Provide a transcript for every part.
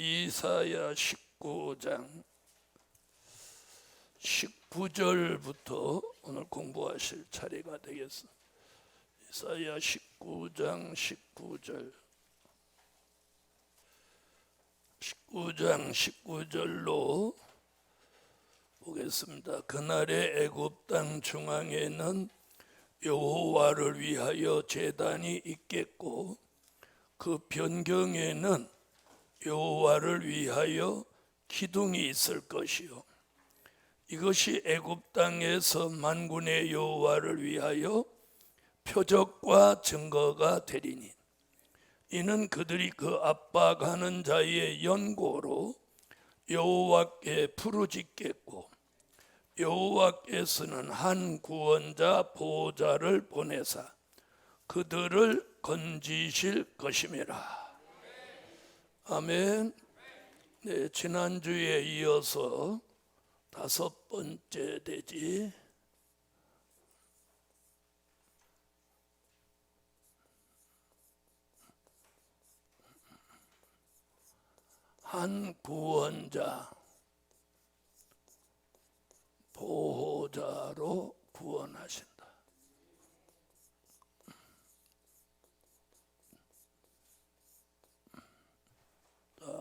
이사야 19장 19절부터 오늘 공부하실 차례가 되겠습니다. 이사야 19장 19장 19절로 보겠습니다. 그날의 애굽 땅 중앙에는 여호와를 위하여 제단이 있겠고 그 변경에는 여호와를 위하여 기둥이 있을 것이요 이것이 애굽 땅에서 만군의 여호와를 위하여 표적과 증거가 되리니 이는 그들이 그 압박하는 자의 연고로 여호와께 부르짖겠고 여호와께서는 한 구원자 보호자를 보내사 그들을 건지실 것임이라. 아멘. 네, 지난주에 이어서 5번째 되지. 한 구원자 보호자로 구원하신다.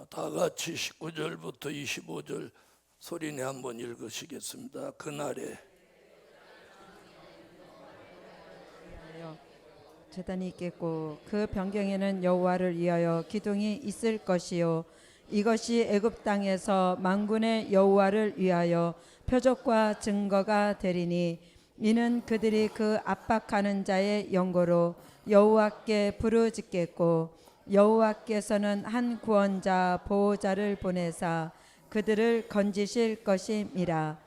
다 같이 19절부터 25절 소리내 한번 읽으시겠습니다. 그날에 제단이 있겠고 그 변경에는 여호와를 위하여 기둥이 있을 것이요 이것이 애굽 땅에서 만군의 여호와를 위하여 표적과 증거가 되리니 이는 그들이 그 압박하는 자의 연고로 여호와께 부르짖겠고 여호와께서는 한 구원자 보호자를 보내사 그들을 건지실 것임이라.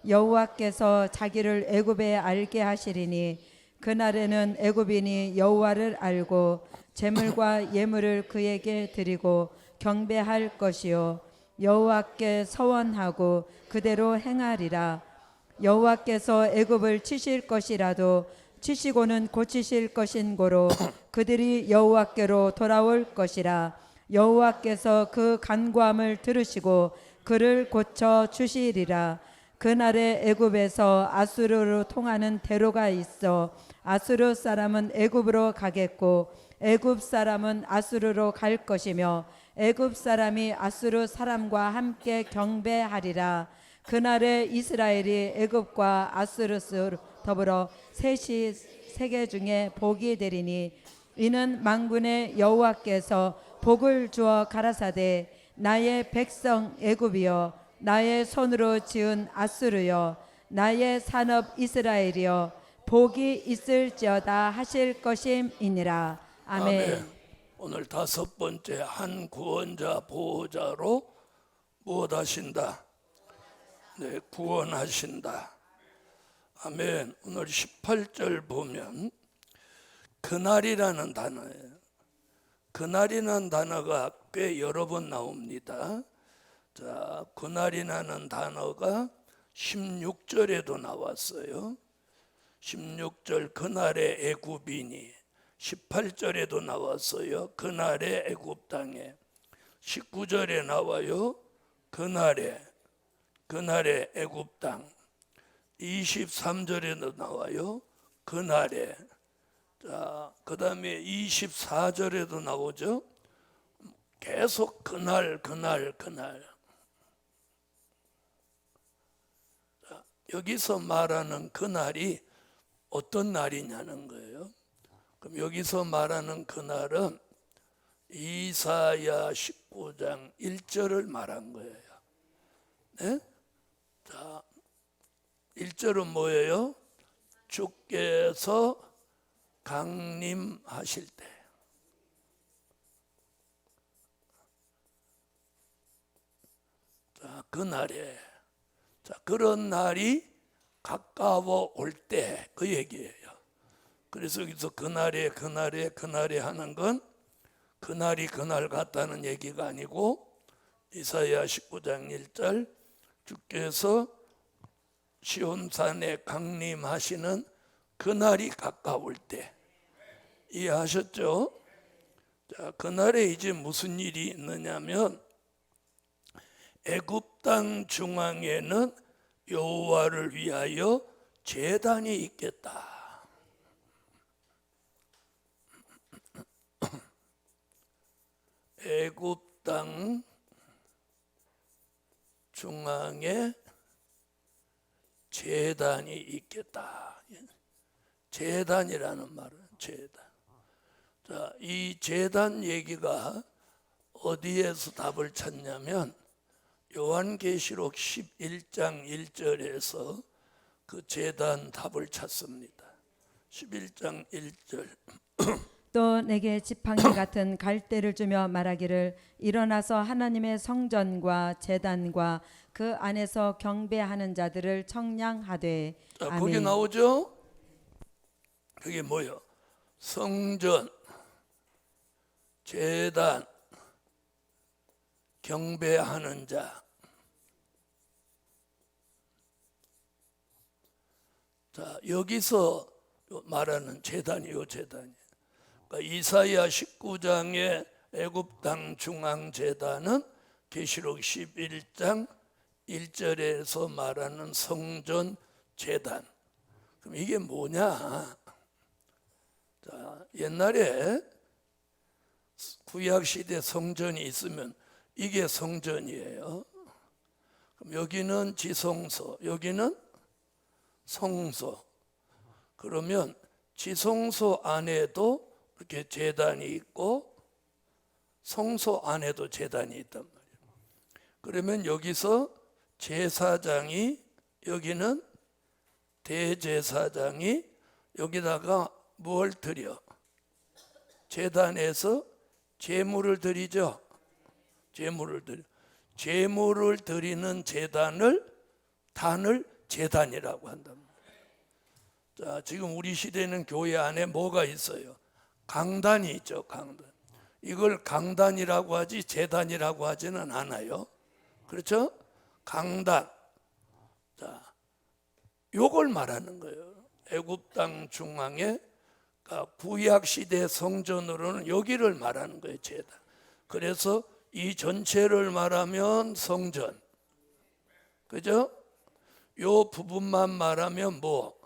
여호와께서 자기를 애굽에 알게 하시리니 그날에는 애굽인이 여호와를 알고 제물과 예물을 그에게 드리고 경배할 것이요 여호와께 서원하고 그대로 행하리라. 여호와께서 애굽을 치실 것이라도 치시고는 고치실 것인고로 그들이 여호와께로 돌아올 것이라. 여호와께서 그 간구함을 들으시고 그를 고쳐 주시리라. 그날에 애굽에서 아수르로 통하는 대로가 있어 아수르 사람은 애굽으로 가겠고 애굽 사람은 아수르로 갈 것이며 애굽 사람이 아수르 사람과 함께 경배하리라. 그날에 이스라엘이 애굽과 아수르로 더불어 셋이 세계 중에 복이 되리니 이는 만군의 여호와께서 복을 주어 가라사대 나의 백성 애굽이여 나의 손으로 지은 아수르여 나의 산업 이스라엘이여 복이 있을지어다 하실 것임이니라. 아멘. 오늘 5번째 한 구원자 보호자로 무엇하신다? 네, 구원하신다. 아멘. 오늘 18절 보면 그날이라는 단어예요. 그날이라는 단어가 꽤 여러 번 나옵니다. 자, 그날이라는 단어가 16절에도 나왔어요. 16절 그날의 애굽인이 18절에도 나왔어요. 그날의 애굽 땅에 19절에 나와요. 그날의 애굽 땅 23절에도 나와요. 그날에 자, 그 다음에 24절에도 나오죠. 계속 그날 자, 여기서 말하는 그날이 어떤 날이냐는 거예요. 그럼 여기서 말하는 그날은 이사야 19장 1절을 말한 거예요. 네? 자, 1절은 뭐예요? 주께서 강림하실 때. 자, 그날에 자, 그런 날이 가까워 올 때 그 얘기예요. 그래서 여기서 그날에 하는 건 그날이 그날 같다는 얘기가 아니고 이사야 19장 1절 주께서 시온산에 강림하시는 그날이 가까울 때 이해하셨죠? 자, 그날에 이제 무슨 일이 있느냐면 애굽 땅 중앙에는 여호와를 위하여 제단이 있겠다. 애굽 땅 중앙에 제단이 있겠다. 제단이라는 말은 제단. 자, 이 제단 얘기가 어디에서 답을 찾냐면 요한계시록 11장 1절에서 그 제단 답을 찾습니다. 11장 1절. 또 내게 지팡이 같은 갈대를 주며 말하기를 일어나서 하나님의 성전과 제단과 그 안에서 경배하는 자들을 청량하되. 자, 아멘. 거기 나오죠? 그게 뭐예요? 성전, 제단, 경배하는 자. 자, 여기서 말하는 제단이요, 제단이. 그러니까 이사야 19장의 애굽 땅 중앙 제단은 계시록 11장 1절에서 말하는 성전 제단. 그럼 이게 뭐냐? 자, 옛날에 구약 시대 성전이 있으면 이게 성전이에요. 그럼 여기는 지성소, 여기는 성소. 그러면 지성소 안에도 이렇게 제단이 있고 성소 안에도 제단이 있단 말이에요. 그러면 여기서 제사장이, 여기는 대제사장이 여기다가 뭘 드려? 제단에서 제물을 드리죠. 제물을 드려. 제물을 드리는 단을 제단이라고 한단 말이에요. 자, 지금 우리 시대는 교회 안에 뭐가 있어요? 강단이 있죠, 강단. 이걸 강단이라고 하지 제단이라고 하지는 않아요. 그렇죠? 강단. 자, 요걸 말하는 거예요. 애굽 땅 중앙에, 그러니까 구약 시대 성전으로는 여기를 말하는 거예요, 제단. 그래서 이 전체를 말하면 성전. 그죠? 요 부분만 말하면 뭐?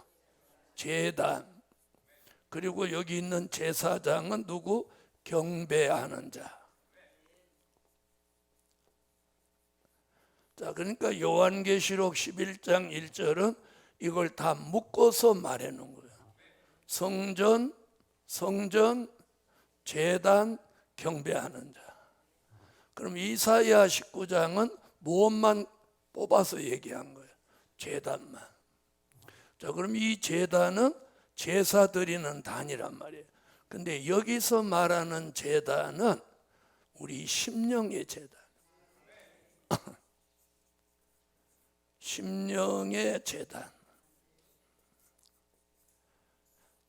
제단. 그리고 여기 있는 제사장은 누구? 경배하는 자. 자, 그러니까 요한계시록 11장 1절은 이걸 다 묶어서 말해 놓은 거예요. 성전, 제단, 경배하는 자. 그럼 이사야 19장은 무엇만 뽑아서 얘기한 거예요? 제단만. 자, 그럼 이 제단은 제사 드리는 단이란 말이에요. 근데 여기서 말하는 제단은 우리 심령의 제단. 심령의 제단.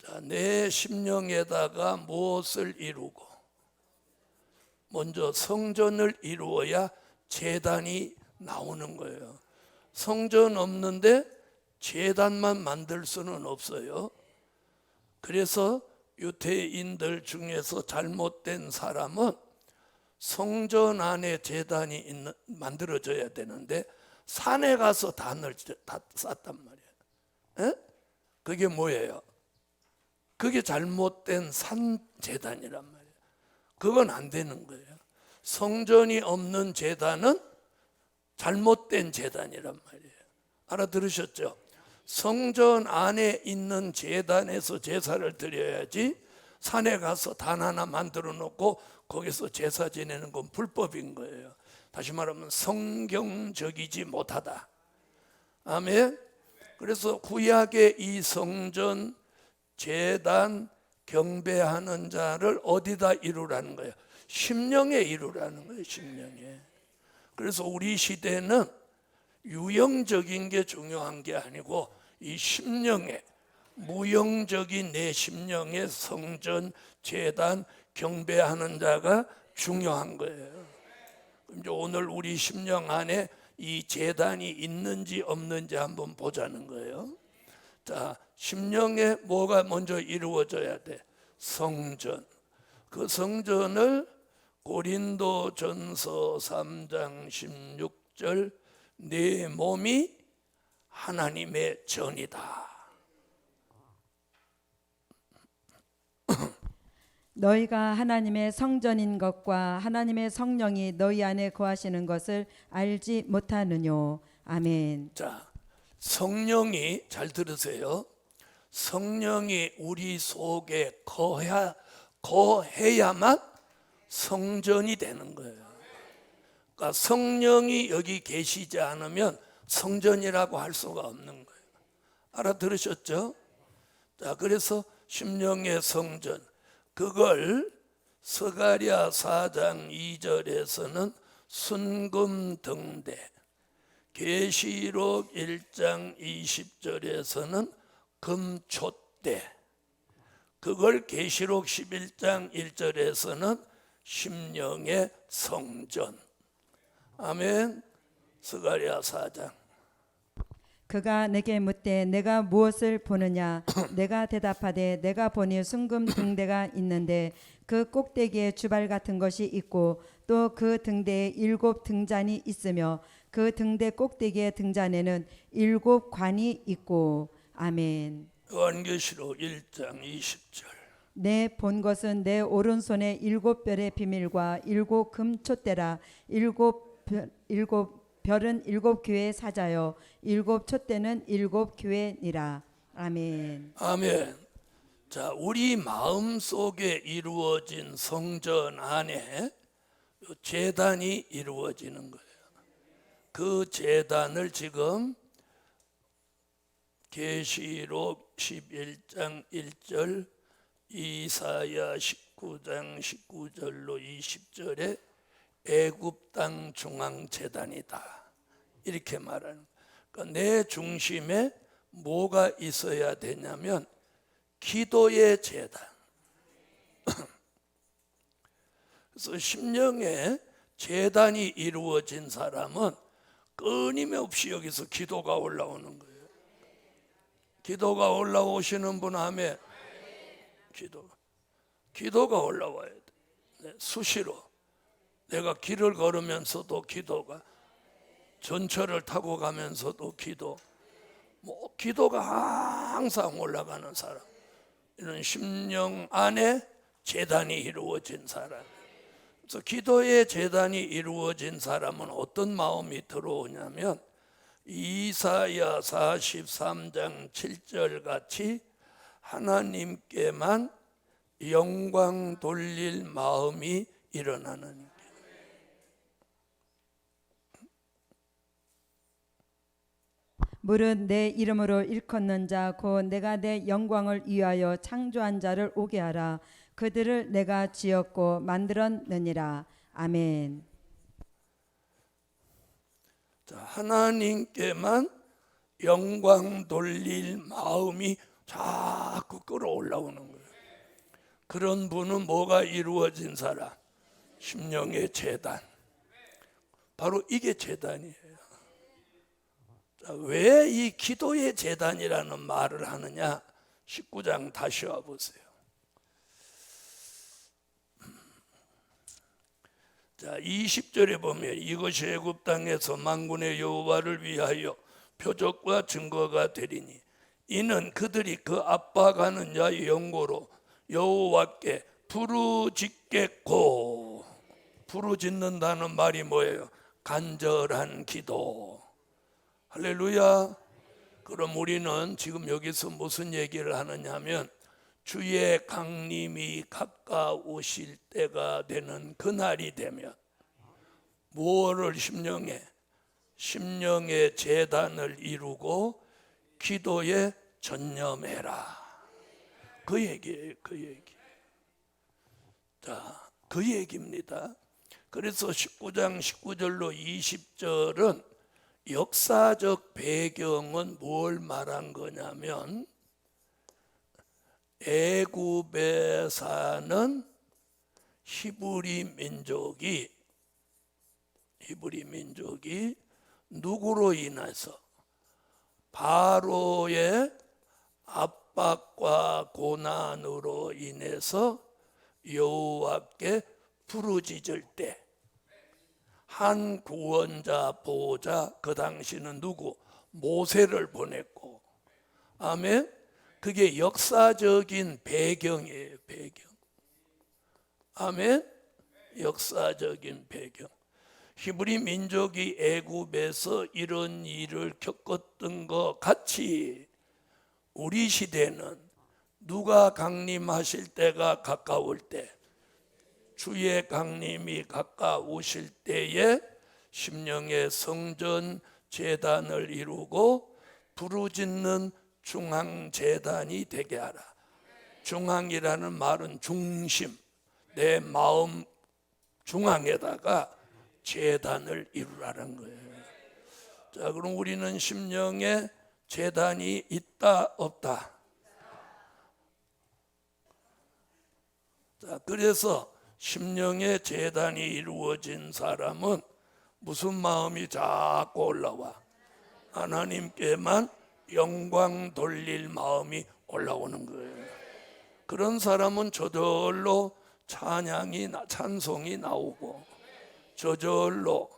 자, 내 심령에다가 무엇을 이루고? 먼저 성전을 이루어야 제단이 나오는 거예요. 성전 없는데 제단만 만들 수는 없어요. 그래서 유대인들 중에서 잘못된 사람은 성전 안에 제단이 만들어져야 되는데 산에 가서 단을 쌌단 말이에요. 에? 그게 뭐예요? 그게 잘못된 산 제단이란 말이에요. 그건 안 되는 거예요. 성전이 없는 제단은 잘못된 제단이란 말이에요. 알아들으셨죠? 성전 안에 있는 제단에서 제사를 드려야지 산에 가서 단 하나 만들어 놓고 거기서 제사 지내는 건 불법인 거예요. 다시 말하면 성경적이지 못하다. 아멘. 그래서 구약의 이 성전, 제단, 경배하는 자를 어디다 이루라는 거예요? 심령에 이루라는 거예요. 심령에. 그래서 우리 시대는 유형적인 게 중요한 게 아니고 이 심령에, 무형적인 내 심령의 성전, 제단, 경배하는 자가 중요한 거예요. 이제 오늘 우리 심령 안에 이 제단이 있는지 없는지 한번 보자는 거예요. 자, 심령에 뭐가 먼저 이루어져야 돼? 성전. 그 성전을 고린도전서 3장 20절 내 몸이 하나님의 전이다. 너희가 하나님의 성전인 것과 하나님의 성령이 너희 안에 거하시는 것을 알지 못하느뇨. 아멘. 자, 성령이 잘 들으세요. 성령이 우리 속에 거해야만 성전이 되는 거예요. 그러니까 성령이 여기 계시지 않으면 성전이라고 할 수가 없는 거예요. 알아들으셨죠? 자, 그래서 심령의 성전, 그걸 스가랴 4장 2절에서는 순금등대, 계시록 1장 20절에서는 금촛대, 그걸 계시록 11장 1절에서는 심령의 성전. 아멘. 스가랴 4장. 그가 내게 묻되 내가 무엇을 보느냐? 내가 대답하되 내가 보니 순금 등대가 있는데 그 꼭대기에 주발 같은 것이 있고 또 그 등대에 7 등잔이 있으며 그 등대 꼭대기의 등잔에는 7 관이 있고. 아멘. 요한계시록 1장 20절. 내 본 것은 내 오른손에 7 별의 비밀과 7 금촛대라. 7 별은 7 교회의 사자요 7 촛대는 7 교회니라. 아멘. 아멘. 자, 우리 마음 속에 이루어진 성전 안에 제단이 이루어지는 거예요. 그 제단을 지금 계시록 11장 1절, 이사야 19장 19절로 20절에 애굽 땅 중앙 제단이다, 이렇게 말하는. 그러니까 내 중심에 뭐가 있어야 되냐면 기도의 제단. 그래서 심령에 제단이 이루어진 사람은 끊임없이 여기서 기도가 올라오는 거예요. 기도가 올라오시는 분 하면 기도가 올라와야 돼. 네, 수시로. 내가 길을 걸으면서도 기도가, 전철을 타고 가면서도 기도, 기도가 항상 올라가는 사람, 이런 심령 안에 제단이 이루어진 사람. 그래서 기도의 제단이 이루어진 사람은 어떤 마음이 들어오냐면 이사야 43장 7절 같이 하나님께만 영광 돌릴 마음이 일어나는. 무릇 내 이름으로 일컫는 자 곧 내가 내 영광을 위하여 창조한 자를 오게 하라. 그들을 내가 지었고 만들었느니라. 아멘. 자, 하나님께만 영광 돌릴 마음이 자꾸 끌어올라오는 거예요. 그런 분은 뭐가 이루어진 사람? 심령의 제단. 바로 이게 제단이에요. 왜 이 기도의 제단이라는 말을 하느냐? 19장 다시 와보세요. 자, 20절에 보면 이것이 애굽 땅에서 만군의 여호와를 위하여 표적과 증거가 되리니 이는 그들이 그 압박하는 자의 영고로 여호와께 부르짖겠고. 부르짖는다는 말이 뭐예요? 간절한 기도. 할렐루야. 그럼 우리는 지금 여기서 무슨 얘기를 하느냐 하면 주의 강림이 가까우실 때가 되는 그날이 되면 무엇을 심령의 제단을 이루고 기도에 전념해라. 그 얘기예요. 그 얘기. 자, 그 얘기입니다. 그래서 19장 19절로 20절은 역사적 배경은 뭘 말한 거냐면 애굽에 사는 히브리 민족이 누구로 인해서 바로의 압박과 고난으로 인해서 여호와께 부르짖을 때 한 구원자 보호자, 그 당시는 누구? 모세를 보냈고, 아멘. 그게 역사적인 배경이에요. 배경. 아멘. 역사적인 배경. 히브리 민족이 애굽에서 이런 일을 겪었던 것 같이 우리 시대는 누가 강림하실 때가 가까울 때, 주의 강림이 가까우실 때에 심령의 성전 제단을 이루고 부르짖는 중앙제단이 되게 하라. 중앙이라는 말은 중심, 내 마음 중앙에다가 제단을 이루라는 거예요. 자, 그럼 우리는 심령에 제단이 있다 없다? 자, 그래서 심령의 제단이 이루어진 사람은 무슨 마음이 자꾸 올라와? 하나님께만 영광 돌릴 마음이 올라오는 거예요. 그런 사람은 저절로 찬송이 나오고 저절로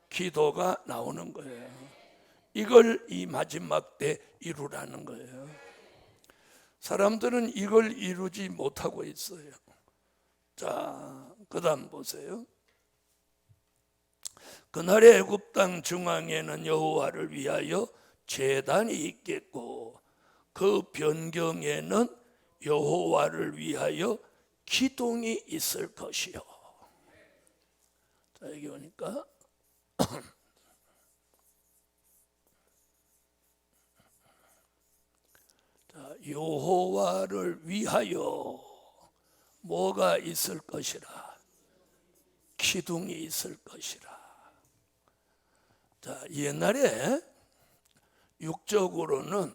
기도가 나오는 거예요. 이걸 이 마지막 때 이루라는 거예요. 사람들은 이걸 이루지 못하고 있어요. 자, 그 다음 보세요. 그날의 애굽 땅 중앙에는 여호와를 위하여 제단이 있겠고 그 변경에는 여호와를 위하여 기둥이 있을 것이요. 자, 여기 보니까 자, 여호와를 위하여 뭐가 있을 것이라? 기둥이 있을 것이라. 자, 옛날에 육적으로는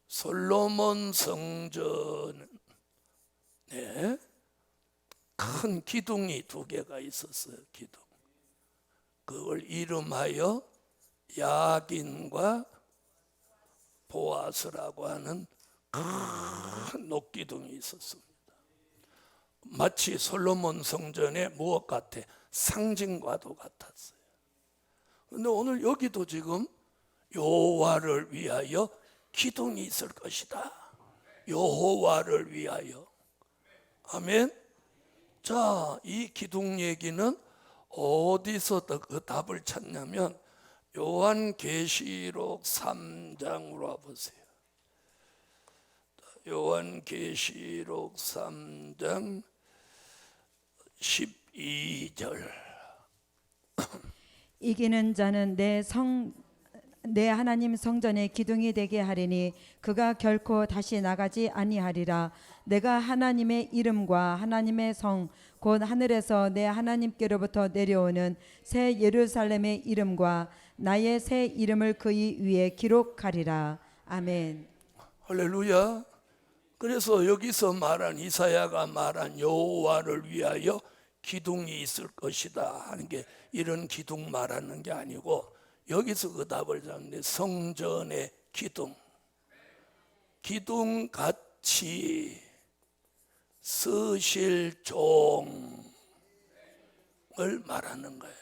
솔로몬 성전에 큰 기둥이 2개가 있었어요. 기둥. 그걸 이름하여 야긴과 보아스라고 하는 큰 녹기둥이 있었습니다. 마치 솔로몬 성전의 무엇 같아? 상징과도 같았어요. 그런데 오늘 여기도 지금 여호와를 위하여 기둥이 있을 것이다. 여호와를 위하여. 아멘. 자, 이 기둥 얘기는 어디서 그 답을 찾냐면 요한계시록 3장으로 와보세요. 요한계시록 3장 12절. 이기는 자는 내 하나님 성전의 기둥이 되게 하리니 그가 결코 다시 나가지 아니하리라. 내가 하나님의 이름과 하나님의 성 곧 하늘에서 내 하나님께로부터 내려오는 새 예루살렘의 이름과 나의 새 이름을 그의 위에 기록하리라. 아멘. 할렐루야. 그래서 여기서 말한 이사야가 말한 여호와를 위하여 기둥이 있을 것이다 하는 게 이런 기둥 말하는 게 아니고 여기서 그 답을 잡는데 성전의 기둥같이 쓰실 종을 말하는 거예요.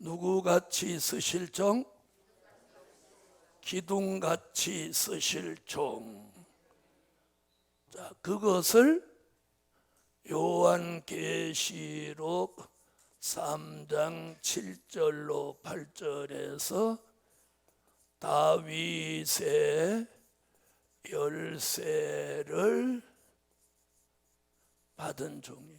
누구같이 쓰실 종? 기둥같이 쓰실 종. 자, 그것을 요한계시록 3장 7절로 8절에서 다윗의 열쇠를 받은 종이에요.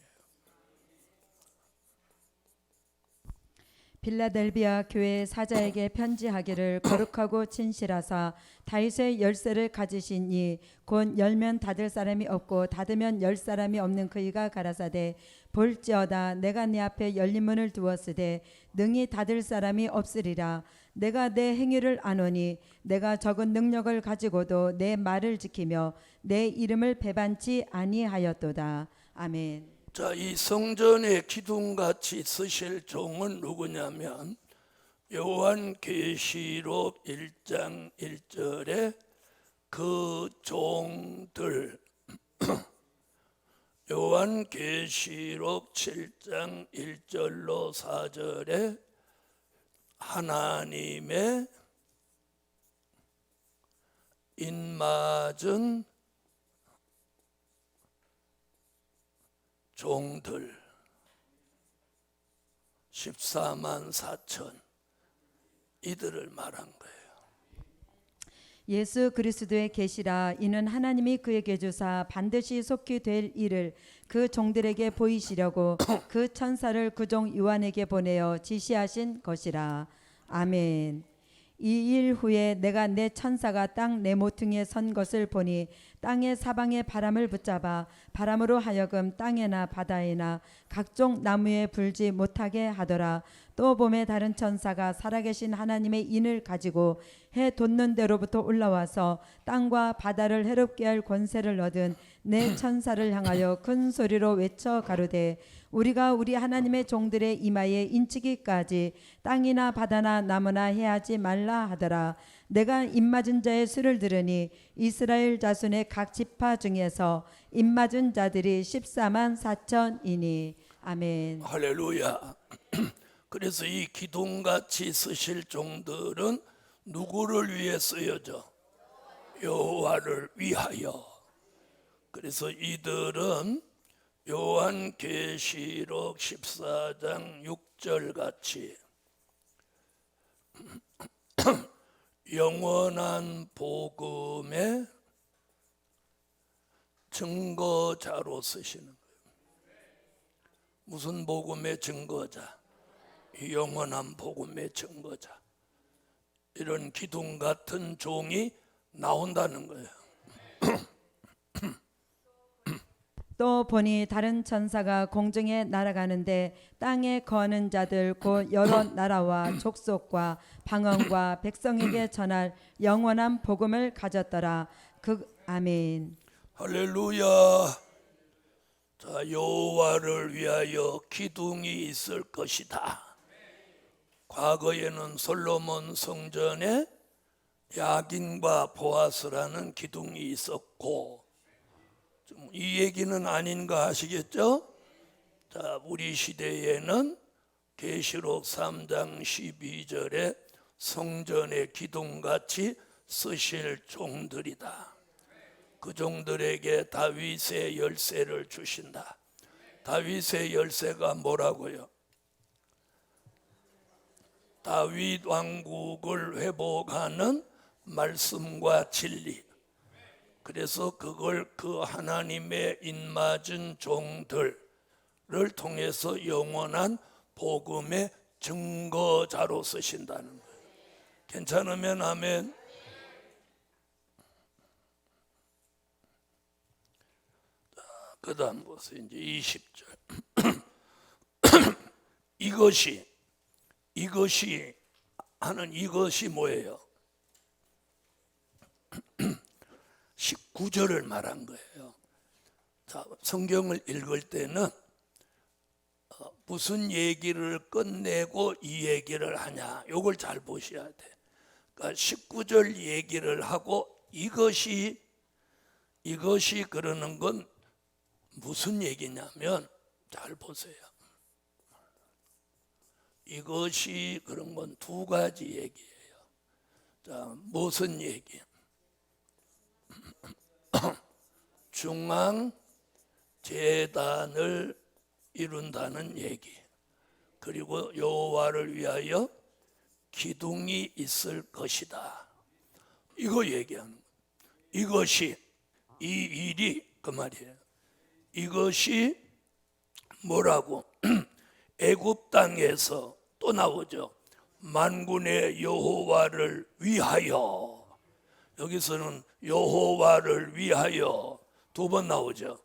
빌라델비아 교회 사자에게 편지하기를 거룩하고 진실하사 다윗의 열쇠를 가지신 이 곧 열면 닫을 사람이 없고 닫으면 열 사람이 없는 그이가 가라사대 볼지어다 내가 네 앞에 열린 문을 두었으되 능히 닫을 사람이 없으리라. 내가 내 행위를 아노니 내가 적은 능력을 가지고도 내 말을 지키며 내 이름을 배반치 아니하였도다. 아멘. 자, 이 성전의 기둥같이 쓰실 종은 누구냐면 요한계시록 1장 1절에 그 종들 요한계시록 7장 1절로 4절에 하나님의 인맞은 종들 14만 4천 이들을 말한 거예요. 예수 그리스도의 계시라. 이는 하나님이 그에게 주사 반드시 속히 될 일을 그 종들에게 보이시려고 그 천사를 그 종 요한에게 보내어 지시하신 것이라. 아멘. 이 일 후에 내가 내 천사가 땅 내 모퉁이에 선 것을 보니 땅의 사방에 바람을 붙잡아 바람으로 하여금 땅에나 바다에나 각종 나무에 불지 못하게 하더라. 또 봄에 다른 천사가 살아계신 하나님의 인을 가지고 해 돋는 데로부터 올라와서 땅과 바다를 해롭게 할 권세를 얻은 내 천사를 향하여 큰 소리로 외쳐 가로되 우리가 우리 하나님의 종들의 이마에 인치기까지 땅이나 바다나 나무나 해하지 말라 하더라. 내가 입맞은 자의 수를 들으니 이스라엘 자손의 각 지파 중에서 입맞은 자들이 14만 4천이니. 아멘. 할렐루야. 그래서 이 기둥같이 쓰실 종들은 누구를 위해 쓰여져? 여호와를 위하여. 그래서 이들은 요한계시록 14장 6절 같이 영원한 복음의 증거자로 쓰시는 거예요. 무슨 복음의 증거자? 영원한 복음의 증거자. 이런 기둥 같은 종이 나온다는 거예요. 또 보니 다른 천사가 공중에 날아가는데 땅에 거하는 자들 곧 여러 나라와 족속과 방언과 백성에게 전할 영원한 복음을 가졌더라. 아멘. 할렐루야. 자, 여호와를 위하여 기둥이 있을 것이다. 과거에는 솔로몬 성전에 야긴과 보아스라는 기둥이 있었고, 이 얘기는 아닌가 하시겠죠? 자, 우리 시대에는 계시록 3장 12절에 성전의 기둥같이 쓰실 종들이다. 그 종들에게 다윗의 열쇠를 주신다. 다윗의 열쇠가 뭐라고요? 다윗 왕국을 회복하는 말씀과 진리. 그래서 그걸 그 하나님의 인맞은 종들을 통해서 영원한 복음의 증거자로 쓰신다는 거예요. 괜찮으면 아멘. 그 다음 보세요. 이제 20절. 이것이 하는 이것이 뭐예요? 19절을 말한 거예요. 자, 성경을 읽을 때는 무슨 얘기를 끝내고 이 얘기를 하냐, 요걸 잘 보셔야 돼. 그러니까 19절 얘기를 하고 이것이 그러는 건 무슨 얘기냐면, 잘 보세요. 이것이 그런 건 두 가지 얘기예요. 자, 무슨 얘기? 중앙 제단을 이룬다는 얘기. 그리고 여호와를 위하여 기둥이 있을 것이다. 이거 얘기하는 거예요. 이것이, 이 일이 그 말이에요. 이것이 뭐라고? 애굽 땅에서 또 나오죠. 만군의 여호와를 위하여. 여기서는 여호와를 위하여 두 번 나오죠.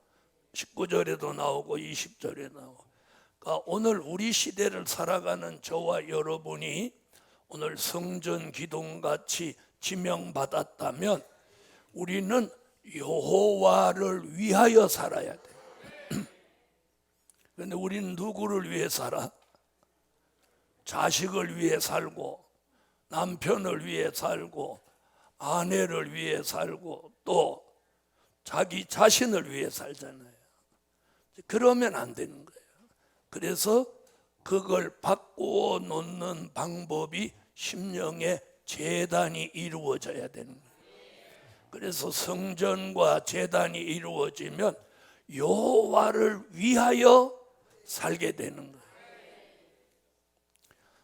19절에도 나오고 20절에 나오고. 그러니까 오늘 우리 시대를 살아가는 저와 여러분이 오늘 성전 기둥같이 지명받았다면 우리는 여호와를 위하여 살아야 돼. 그런데 우리는 누구를 위해 살아? 자식을 위해 살고, 남편을 위해 살고, 아내를 위해 살고, 또 자기 자신을 위해 살잖아요. 그러면 안 되는 거예요. 그래서 그걸 바꾸어 놓는 방법이 심령의 제단이 이루어져야 되는 거예요. 그래서 성전과 제단이 이루어지면 여호와를 위하여 살게 되는 거예요.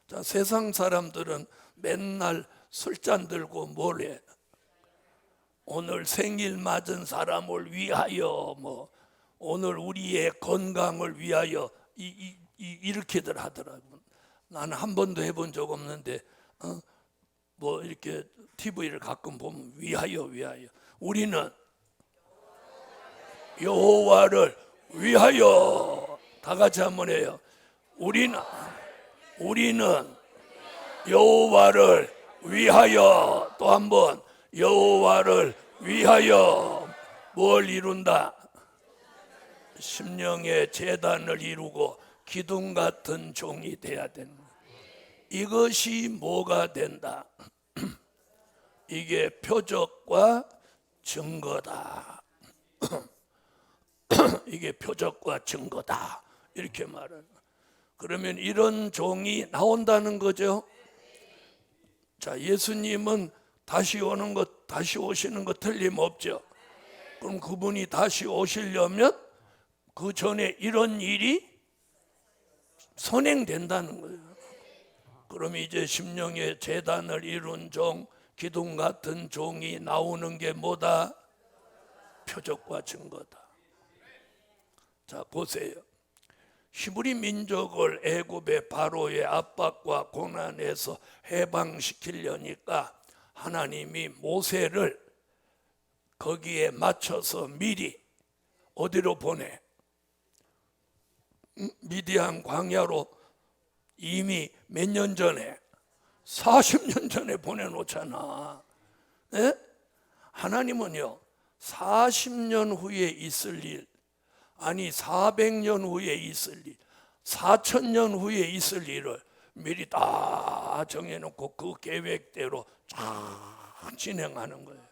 자, 세상 사람들은 맨날 술잔 들고 뭘 해? 오늘 생일 맞은 사람을 위하여, 뭐 오늘 우리의 건강을 위하여 이렇게들 하더라고요. 나는 한 번도 해본 적 없는데 뭐 이렇게 TV를 가끔 보면 위하여. 우리는 여호와를 위하여. 다 같이 한번 해요. 우리는 여호와를 위하여. 또 한 번, 여호와를 위하여. 뭘 이룬다? 심령의 제단을 이루고 기둥 같은 종이 돼야 되는 거예요. 이것이 뭐가 된다? 이게 표적과 증거다. 이게 표적과 증거다. 이렇게 말하는. 그러면 이런 종이 나온다는 거죠. 자, 예수님은 다시 오시는 것 틀림없죠. 그럼 그분이 다시 오시려면 그 전에 이런 일이 선행된다는 거예요. 그럼 이제 심령의 제단을 이룬 종, 기둥 같은 종이 나오는 게 뭐다? 표적과 증거다. 자, 보세요. 히브리 민족을 애굽의 바로의 압박과 고난에서 해방시키려니까 하나님이 모세를 거기에 맞춰서 미리 어디로 보내? 미디안 광야로 이미 몇 년 전에, 40년 전에 보내놓잖아. 네? 하나님은요 40년 후에 있을 일, 아니 400년 후에 있을 일, 4000년 후에 있을 일을 미리 다 정해놓고 그 계획대로 쫙 진행하는 거예요.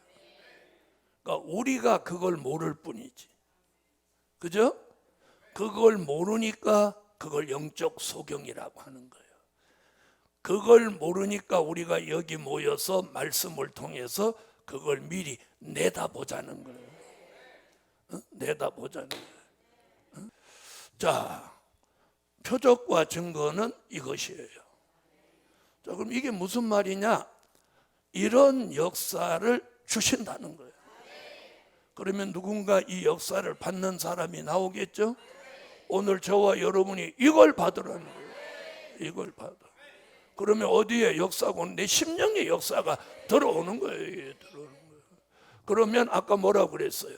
그러니까 우리가 그걸 모를 뿐이지. 그죠? 그걸 모르니까 그걸 영적 소경이라고 하는 거예요. 그걸 모르니까 우리가 여기 모여서 말씀을 통해서 그걸 미리 내다보자는 거예요. 내다보자는 거예요. 자, 표적과 증거는 이것이에요. 자, 그럼 이게 무슨 말이냐? 이런 역사를 주신다는 거예요. 그러면 누군가 이 역사를 받는 사람이 나오겠죠? 오늘 저와 여러분이 이걸 받으라는 거예요. 이걸 받아. 그러면 어디에 역사고? 내 심령의 역사가 들어오는 거예요. 들어오는 거예요. 그러면 아까 뭐라고 그랬어요?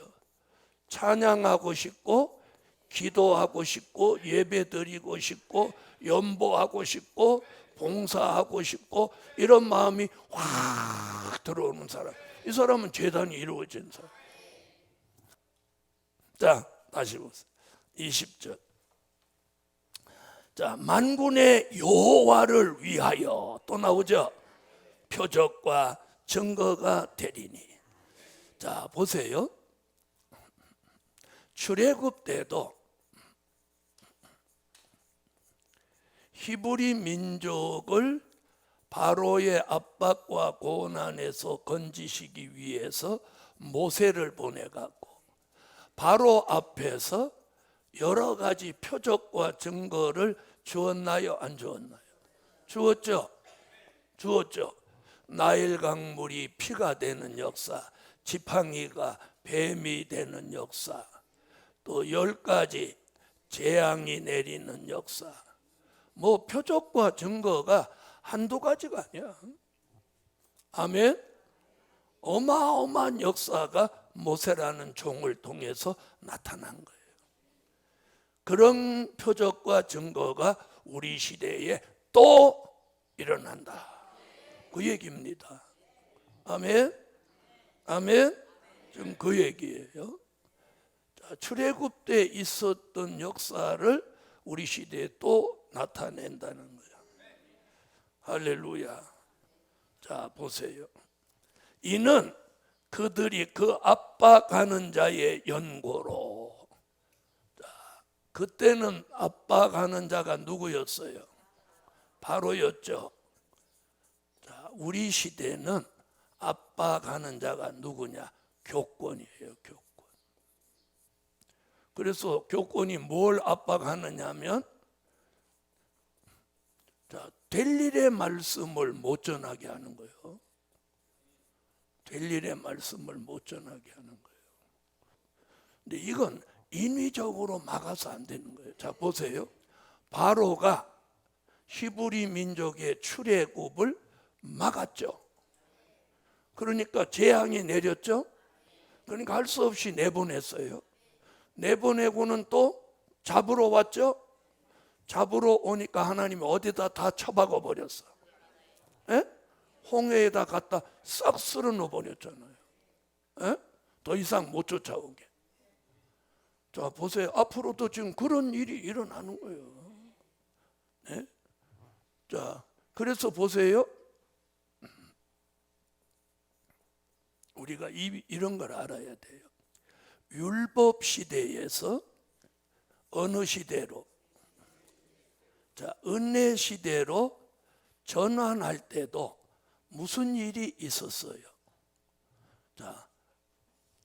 찬양하고 싶고, 기도하고 싶고, 예배드리고 싶고, 연보하고 싶고, 봉사하고 싶고, 이런 마음이 확 들어오는 사람. 이 사람은 제단이 이루어진 사람. 자, 다시 보세요. 20절. 자, 만군의 여호와를 위하여. 또 나오죠? 표적과 증거가 되리니. 자, 보세요. 출애굽 때도 히브리 민족을 바로의 압박과 고난에서 건지시기 위해서 모세를 보내갖고 바로 앞에서 여러 가지 표적과 증거를 주었나요? 안 주었나요? 주었죠. 주었죠. 나일 강물이 피가 되는 역사, 지팡이가 뱀이 되는 역사, 또 10가지 재앙이 내리는 역사. 뭐 표적과 증거가 한두 가지가 아니야. 아멘. 어마어마한 역사가 모세라는 종을 통해서 나타난 거예요. 그런 표적과 증거가 우리 시대에 또 일어난다. 그 얘기입니다. 아멘. 아멘. 지금 그 얘기예요. 자, 출애굽 때 있었던 역사를 우리 시대에 또 나타낸다는 거예요. 할렐루야. 자, 보세요. 이는 그들이 그 압박하는 자의 연고로. 자, 그때는 압박하는 자가 누구였어요? 바로였죠. 자, 우리 시대는 압박하는 자가 누구냐? 교권이에요, 교권. 그래서 교권이 뭘 압박하느냐면, 자, 될 일의 말씀을 못 전하게 하는 거예요. 될 일의 말씀을 못 전하게 하는 거예요. 근데 이건 인위적으로 막아서 안 되는 거예요. 자, 보세요. 바로가 히브리 민족의 출애굽을 막았죠. 그러니까 재앙이 내렸죠. 그러니까 할 수 없이 내보냈어요. 내보내고는 또 잡으러 왔죠. 잡으러 오니까 하나님이 어디다 다 처박아 버렸어. 에? 홍해에다 갖다 싹 쓸어 넣어 버렸잖아요. 에? 더 이상 못 쫓아오게. 자, 보세요. 앞으로도 지금 그런 일이 일어나는 거예요. 네? 자, 그래서 보세요. 우리가 이런 걸 알아야 돼요. 율법 시대에서 어느 시대로? 자, 은혜 시대로 전환할 때도 무슨 일이 있었어요? 자,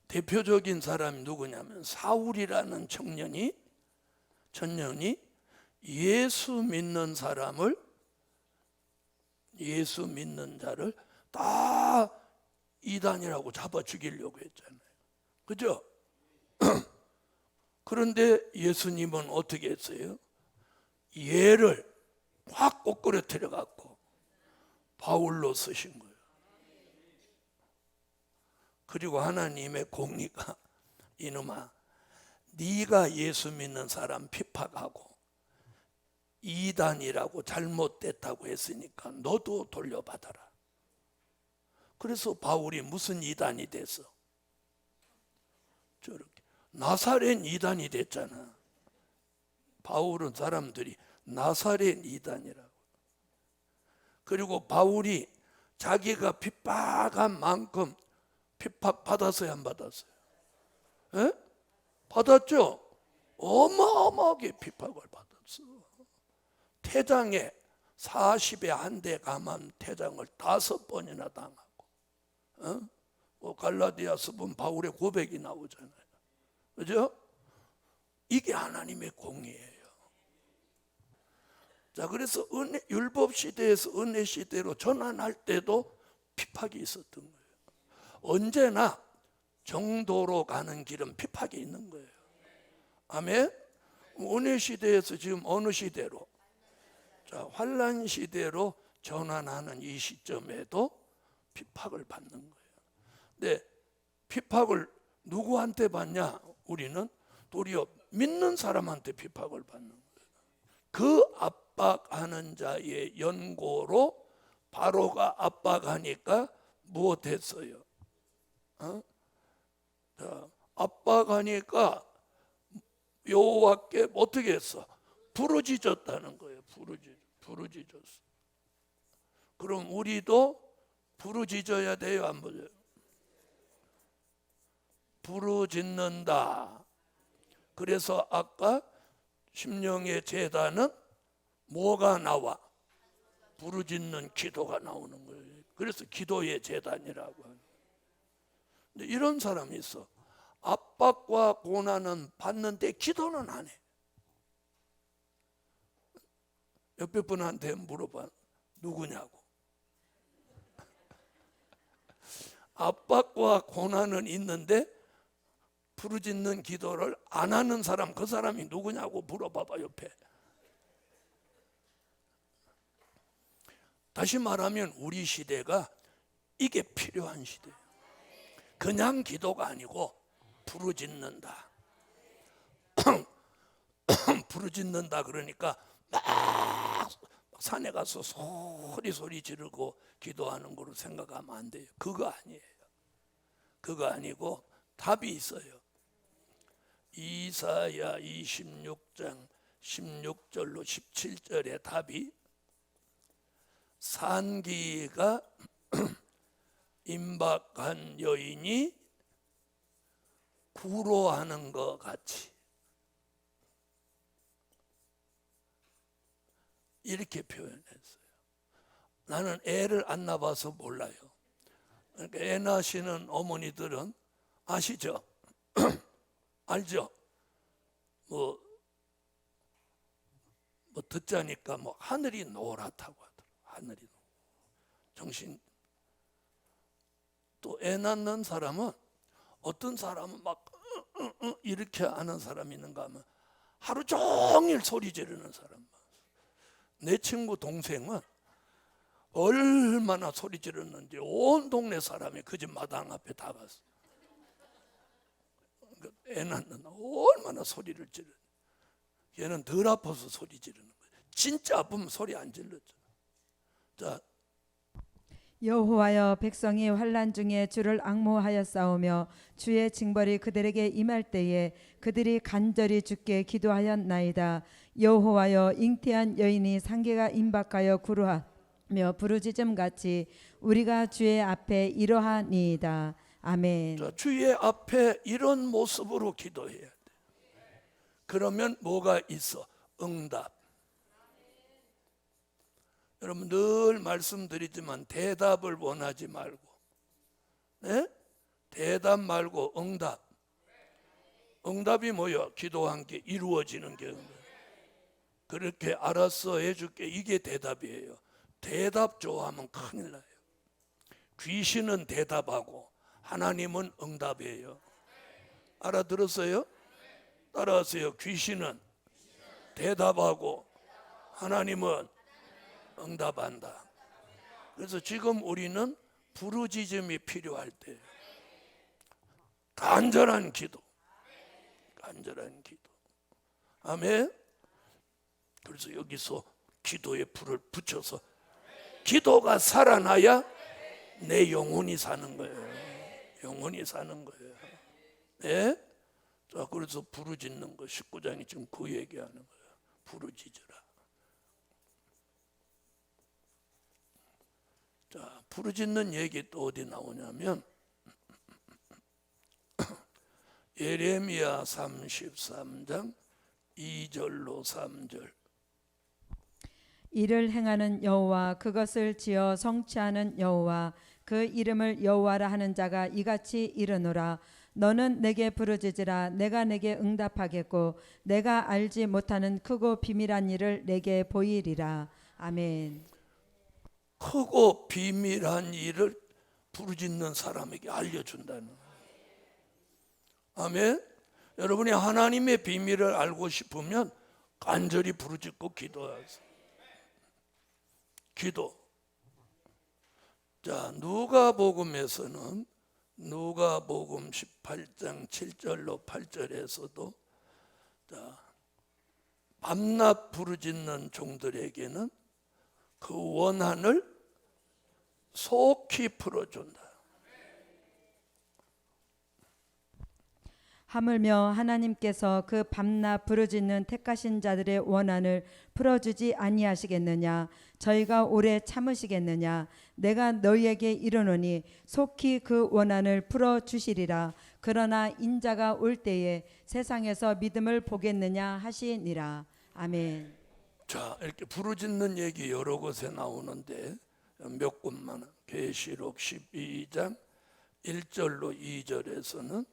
대표적인 사람이 누구냐면 사울이라는 청년이 예수 믿는 사람을, 예수 믿는 자를 다 이단이라고 잡아 죽이려고 했잖아요. 그죠? 그런데 예수님은 어떻게 했어요? 얘를 확 꼬꾸라뜨려 갖고 바울로 쓰신 거예요. 그리고 하나님의 공의가, 이놈아, 네가 예수 믿는 사람 핍박하고 이단이라고 잘못됐다고 했으니까 너도 돌려받아라. 그래서 바울이 무슨 이단이 됐어? 저렇게 나사렛 이단이 됐잖아. 바울은 사람들이 나사렛 이단이라고. 그리고 바울이 자기가 핍박한 만큼 핍박 받았어요, 안 받았어요? 에? 받았죠? 어마어마하게 핍박을 받았어. 태장에 40에 한 대 감한 태장을 5번이나 당하고, 갈라디아서 보면 바울의 고백이 나오잖아요. 그죠? 이게 하나님의 공의예요. 자, 그래서 율법 시대에서 은혜 시대로 전환할 때도 핍박이 있었던 거예요. 언제나 정도로 가는 길은 핍박이 있는 거예요. 아멘. 은혜 시대에서 지금 어느 시대로? 자, 환난 시대로 전환하는 이 시점에도 핍박을 받는 거예요. 근데 핍박을 누구한테 받냐? 우리는 도리어 믿는 사람한테 핍박을 받는 거예요. 그 압박하는 자의 연고로 바로가 압박하니까 무엇 했어요? 자, 압박하니까 여호와께 어떻게 했어? 부르짖었다는 거예요. 부르짖었어. 그럼 우리도 부르짖어야 돼요, 안 보세요? 부르짖는다. 그래서 아까 심령의 제단은 뭐가 나와? 부르짖는 기도가 나오는 거예요. 그래서 기도의 제단이라고 하는. 근데 이런 사람이 있어. 압박과 고난은 받는데 기도는 안 해. 옆에 분한테 물어봐. 누구냐고. 압박과 고난은 있는데 부르짖는 기도를 안 하는 사람, 그 사람이 누구냐고 물어봐봐, 옆에. 다시 말하면 우리 시대가 이게 필요한 시대예요. 그냥 기도가 아니고 부르짖는다. 부르짖는다 그러니까 막 산에 가서 소리 지르고 기도하는 거로 생각하면 안 돼요. 그거 아니에요. 그거 아니고 답이 있어요. 이사야 26장 16절로 17절의 답이, 산기가 임박한 여인이 구로하는 것 같이. 이렇게 표현했어요. 나는 애를 안 낳아서 몰라요. 그러니까 애 낳으시는 어머니들은 아시죠? 알죠? 뭐 듣자니까 뭐 하늘이 노랗다고 하더라고요. 하늘이 정신. 또 애 낳는 사람은 어떤 사람은 막 이렇게 하는 사람이 있는가 하면 하루 종일 소리 지르는 사람. 내 친구 동생은 얼마나 소리 지르는지 온 동네 사람이 그 집 마당 앞에 다 갔어. 애 낳는 얼마나 소리를 지르는. 얘는 덜 아파서 소리 지르는 거야. 진짜 아프면 소리 안 질렀죠. 자, 여호와여, 백성이 환난 중에 주를 앙모하여 싸우며 주의 징벌이 그들에게 임할 때에 그들이 간절히 주께 기도하였나이다. 여호와여, 잉태한 여인이 상계가 임박하여 구루하며 부르짖음 같이 우리가 주의 앞에 이러하니이다. 아멘. 자, 주의 앞에 이런 모습으로 기도해야 돼. 그러면 뭐가 있어? 응답. 여러분 늘 말씀드리지만 대답을 원하지 말고, 네? 대답 말고 응답. 응답이 뭐야? 기도한 게 이루어지는 게 응답. 그렇게 알았어 해줄게, 이게 대답이에요. 대답 좋아하면 큰일 나요. 귀신은 대답하고 하나님은 응답이에요. 알아들었어요? 따라하세요. 귀신은 대답하고 하나님은 응답한다. 그래서 지금 우리는 부르짖음이 필요할 때 간절한 기도, 간절한 기도. 아멘. 그래서 여기서 기도의 불을 붙여서 기도가 살아나야 내 영혼이 사는 거예요. 영혼이 사는 거예요. 네? 자, 그래서 부르짖는 거 19장이 지금 그 얘기하는 거예요. 부르짖으라. 자, 부르짖는 얘기 또 어디 나오냐면 예레미야 33장 2절로 3절. 이를 행하는 여호와, 그것을 지어 성취하는 여호와, 그 이름을 여호와라 하는 자가 이같이 이르노라. 너는 내게 부르짖으라. 내가 내게 응답하겠고 내가 알지 못하는 크고 비밀한 일을 내게 보이리라. 아멘. 크고 비밀한 일을 부르짖는 사람에게 알려준다는 거예요. 아멘. 여러분이 하나님의 비밀을 알고 싶으면 간절히 부르짖고 기도하세요. 기도. 자, 누가복음에서는 누가복음 18장 7절로 8절에서도 자, 밤낮 부르짖는 종들에게는 그 원한을 속히 풀어준다. 하물며 하나님께서 그 밤낮 부르짖는 택하신 자들의 원한을 풀어주지 아니하시겠느냐? 저희가 오래 참으시겠느냐? 내가 너희에게 이르노니 속히 그 원한을 풀어주시리라. 그러나 인자가 올 때에 세상에서 믿음을 보겠느냐 하시니라. 아멘. 자, 이렇게 부르짖는 얘기 여러 곳에 나오는데 몇 곳만. 계시록 12장 1절로 2절에서는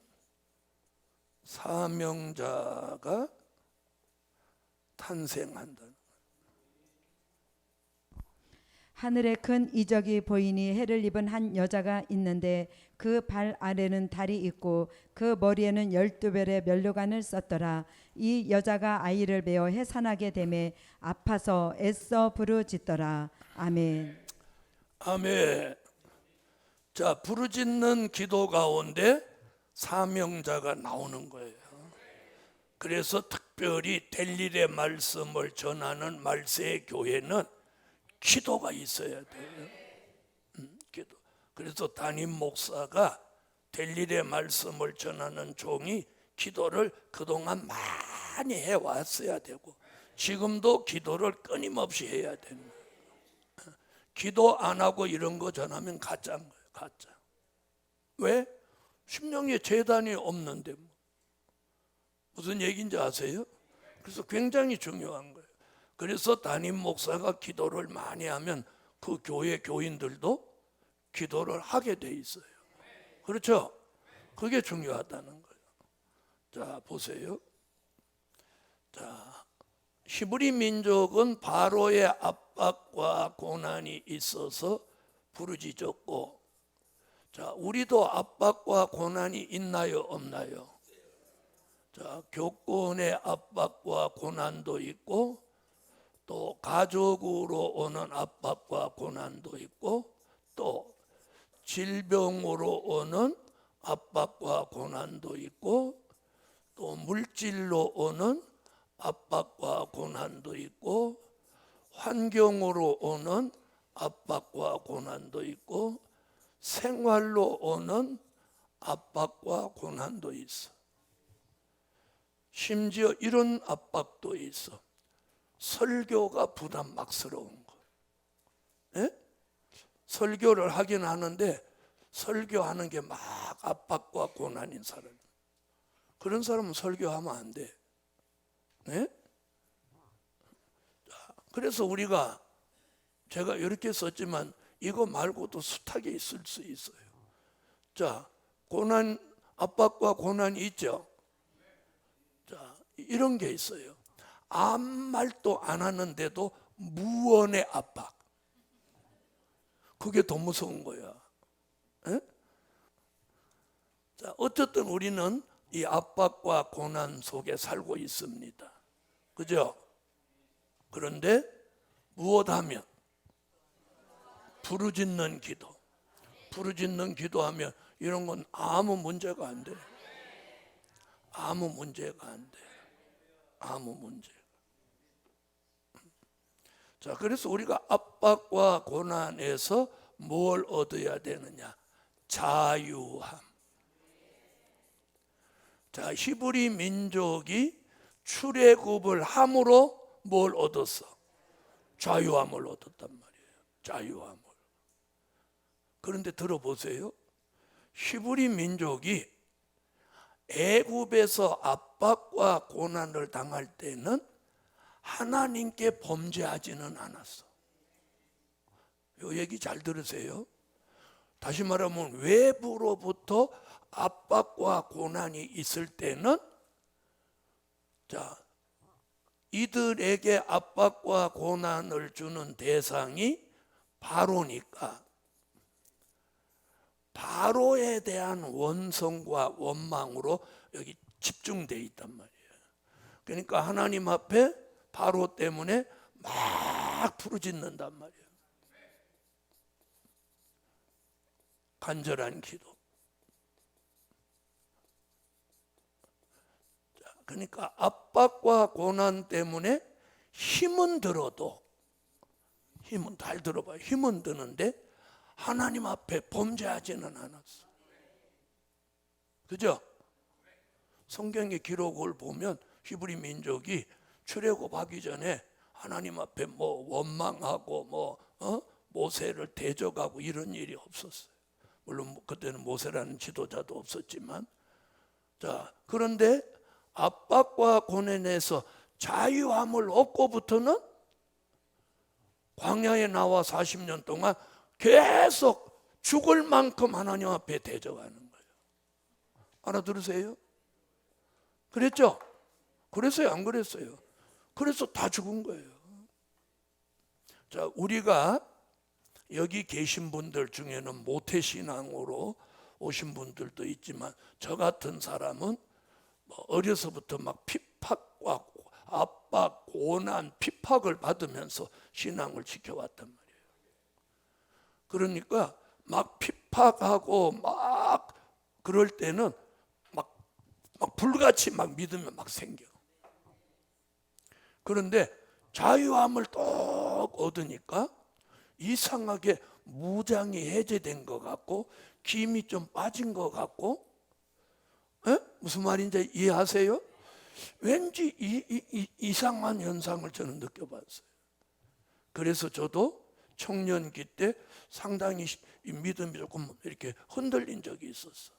사명자가 탄생한다. 하늘에 큰 이적이 보이니 해를 입은 한 여자가 있는데 그 발 아래는 달이 있고 그 머리에는 12별의 면류관을 썼더라. 이 여자가 아이를 베어 해산하게 되매 아파서 애써 부르짖더라. 아멘. 아멘. 자, 부르짖는 기도 가운데 사명자가 나오는 거예요. 그래서 특별히 될 일의 말씀을 전하는 말세의 교회는 기도가 있어야 돼요. 기도. 그래서 담임 목사가 될 일의 말씀을 전하는 종이 기도를 그동안 많이 해왔어야 되고 지금도 기도를 끊임없이 해야 되는 거예요. 기도 안 하고 이런 거 전하면 가짜인 거예요. 가짜. 왜? 심령에 재단이 없는데 무슨 얘기인지 아세요? 그래서 굉장히 중요한 거예요. 그래서 담임 목사가 기도를 많이 하면 그 교회 교인들도 기도를 하게 돼 있어요. 그렇죠? 그게 중요하다는 거예요. 자, 보세요. 자, 히브리 민족은 바로의 압박과 고난이 있어서 부르짖었고, 자, 우리도 압박과 고난이 있나요, 없나요? 자, 교권의 압박과 고난도 있고, 또 가족으로 오는 압박과 고난도 있고, 또 질병으로 오는 압박과 고난도 있고, 또 물질로 오는 압박과 고난도 있고, 환경으로 오는 압박과 고난도 있고, 생활로 오는 압박과 고난도 있어. 심지어 이런 압박도 있어. 설교가 부담스러운 거. 예? 설교를 하긴 하는데 설교하는 게 막 압박과 고난인 사람. 그런 사람은 설교하면 안 돼. 네? 그래서 우리가 제가 이렇게 썼지만 이거 말고도 숱하게 있을 수 있어요. 자, 고난, 압박과 고난이 있죠. 자, 이런 게 있어요. 아무 말도 안 하는데도 무언의 압박. 그게 더 무서운 거야. 에? 자, 어쨌든 우리는 이 압박과 고난 속에 살고 있습니다. 그죠? 그런데 무엇하면? 부르짖는 기도. 부르짖는 기도하면 이런 건 아무 문제가 안 돼. 아무 문제가 안 돼. 아무 문제. 자, 그래서 우리가 압박과 고난에서 뭘 얻어야 되느냐? 자유함. 자, 히브리 민족이 출애굽을 함으로 뭘 얻었어? 자유함을 얻었단 말이에요. 자유함을. 그런데 들어보세요. 히브리 민족이 애굽에서 압박과 고난을 당할 때는 하나님께 범죄하지는 않았어. 이 얘기 잘 들으세요. 다시 말하면 외부로부터 압박과 고난이 있을 때는, 자, 이들에게 압박과 고난을 주는 대상이 바로니까 바로에 대한 원성과 원망으로 여기 집중되어 있단 말이에요. 그러니까 하나님 앞에 바로 때문에 막 부르짖는단 말이에요. 간절한 기도. 그러니까 압박과 고난 때문에 힘은 들어도, 힘은 잘 들어봐요. 힘은 드는데 하나님 앞에 범죄하지는 않았어. 그죠? 성경의 기록을 보면 히브리 민족이 출애굽하기 전에 하나님 앞에 뭐 원망하고 모세를 대적하고 이런 일이 없었어요. 물론 그때는 모세라는 지도자도 없었지만, 자, 그런데 압박과 고난에서 자유함을 얻고부터는 광야에 나와 40년 동안 계속 죽을 만큼 하나님 앞에 대적하는 거예요. 알아들으세요? 그랬죠? 그랬어요? 안 그랬어요? 그래서 다 죽은 거예요. 자, 우리가 여기 계신 분들 중에는 모태신앙으로 오신 분들도 있지만, 저 같은 사람은 어려서부터 막 핍박과 압박, 고난, 핍박을 받으면서 신앙을 지켜왔단 말이에요. 그러니까 막 핍박하고 막 그럴 때는 막 불같이 막 믿으면 막 생겨. 그런데 자유함을 또 얻으니까 이상하게 무장이 해제된 것 같고 김이 좀 빠진 것 같고, 무슨 말인지 이해하세요? 왠지 이상한 현상을 저는 느껴봤어요. 그래서 저도 청년기 때 상당히 믿음이 조금 이렇게 흔들린 적이 있었어.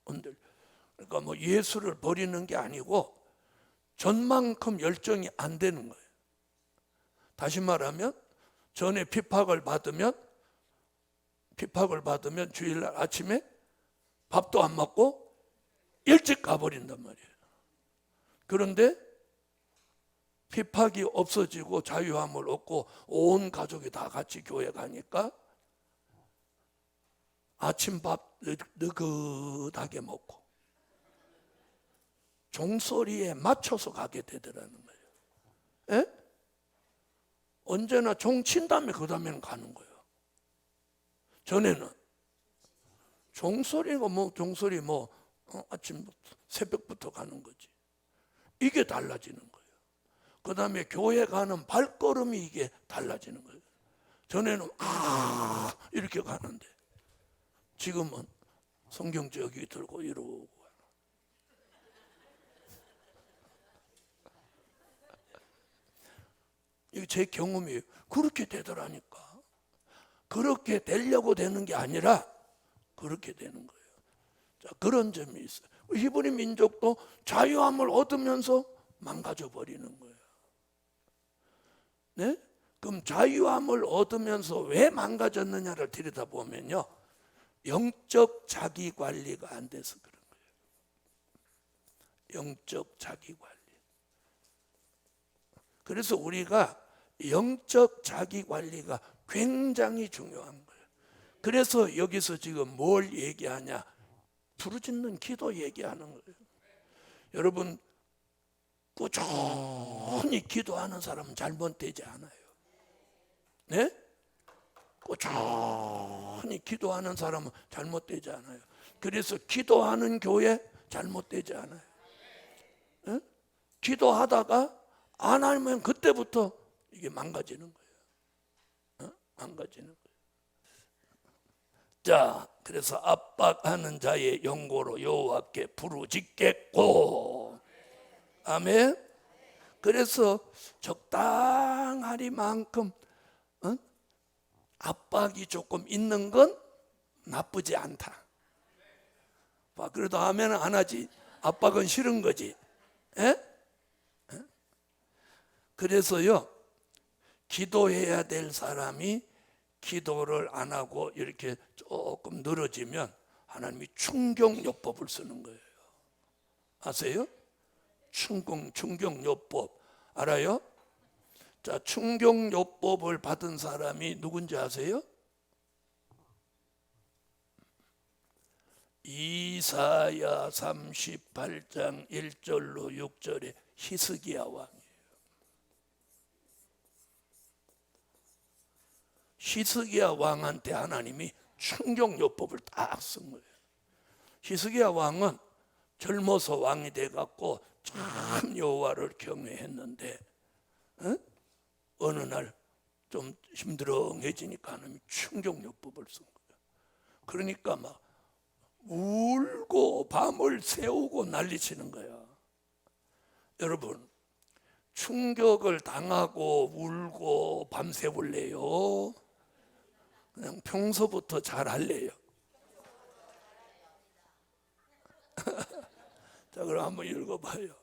그러니까 뭐 예수를 버리는 게 아니고 전만큼 열정이 안 되는 거예요. 다시 말하면 전에 핍박을 받으면 주일날 아침에 밥도 안 먹고 일찍 가버린단 말이에요. 그런데 핍박이 없어지고 자유함을 얻고 온 가족이 다 같이 교회 가니까 아침밥 느긋하게 먹고 종소리에 맞춰서 가게 되더라는 거예요. 에? 언제나 종 친 다음에 그 다음에는 가는 거예요. 전에는 종소리가 아침 새벽부터 가는 거지. 이게 달라지는 거예요. 그 다음에 교회 가는 발걸음이 이게 달라지는 거예요. 전에는 이렇게 가는데 지금은 성경 저기 들고 이러고. 이게 제 경험이에요. 그렇게 되더라니까. 그렇게 되려고 되는 게 아니라 그렇게 되는 거예요. 자, 그런 점이 있어요. 히브리 민족도 자유함을 얻으면서 망가져 버리는 거예요. 네? 그럼 자유함을 얻으면서 왜 망가졌느냐를 들여다보면요, 영적 자기 관리가 안 돼서 그런 거예요. 영적 자기 관리. 그래서 우리가 영적 자기 관리가 굉장히 중요한 거예요. 그래서 여기서 지금 뭘 얘기하냐? 부르짖는 기도 얘기하는 거예요. 여러분, 꾸준히 기도하는 사람은 잘못되지 않아요. 네? 꾸준히 기도하는 사람은 잘못되지 않아요. 그래서 기도하는 교회 잘못되지 않아요. 네? 기도하다가 안 하면 그때부터 이게 망가지는 거예요. 망가지는 거예요. 자, 그래서 압박하는 자의 영고로 여호와께 부르짖겠고, 아멘. 그래서 적당하리만큼 압박이 조금 있는 건 나쁘지 않다. 그래도 아멘은 안 하지. 압박은 싫은 거지. 에? 그래서요, 기도해야 될 사람이 기도를 안 하고 이렇게 조금 늘어지면 하나님이 충격요법을 쓰는 거예요. 아세요? 충격요법 알아요? 자, 충격요법을 받은 사람이 누군지 아세요? 이사야 38장 1절로 6절에 히스기야 왕이에요. 히스기야 왕한테 하나님이 충격요법을 딱 쓴 거예요. 히스기야 왕은 젊어서 왕이 돼갖고 참 여호와를 경외했는데 어느 날 좀 힘들어해지니까 하나님이 충격요법을 쓴 거예요. 그러니까 막 울고 밤을 새우고 난리치는 거야. 여러분, 충격을 당하고 울고 밤새울래요? 그냥 평소부터 잘 할래요? 자, 그럼 한번 읽어봐요.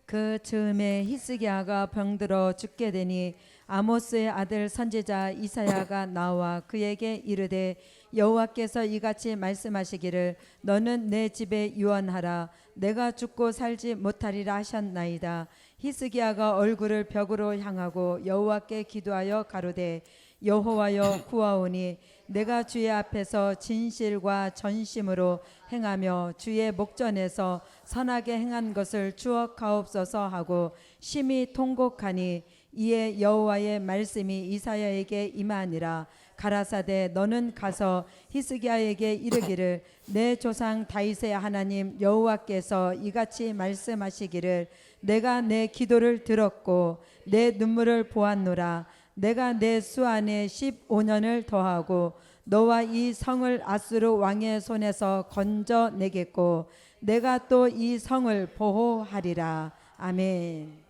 그 즈음에 히스기야가 병들어 죽게 되니 아모스의 아들 선지자 이사야가 나와 그에게 이르되 여호와께서 이같이 말씀하시기를 너는 내 집에 유언하라 내가 죽고 살지 못하리라 하셨나이다. 히스기야가 얼굴을 벽으로 향하고 여호와께 기도하여 가로되 여호와여 구하오니 내가 주의 앞에서 진실과 전심으로 행하며 주의 목전에서 선하게 행한 것을 추억하옵소서 하고 심히 통곡하니 이에 여호와의 말씀이 이사야에게 임하니라. 가라사대 너는 가서 히스기야에게 이르기를 내 조상 다윗의 하나님 여호와께서 이같이 말씀하시기를 내가 내 기도를 들었고 내 눈물을 보았노라. 내가 내 수 안에 15년을 더하고 너와 이 성을 아수르 왕의 손에서 건져내겠고 내가 또 이 성을 보호하리라. 아멘.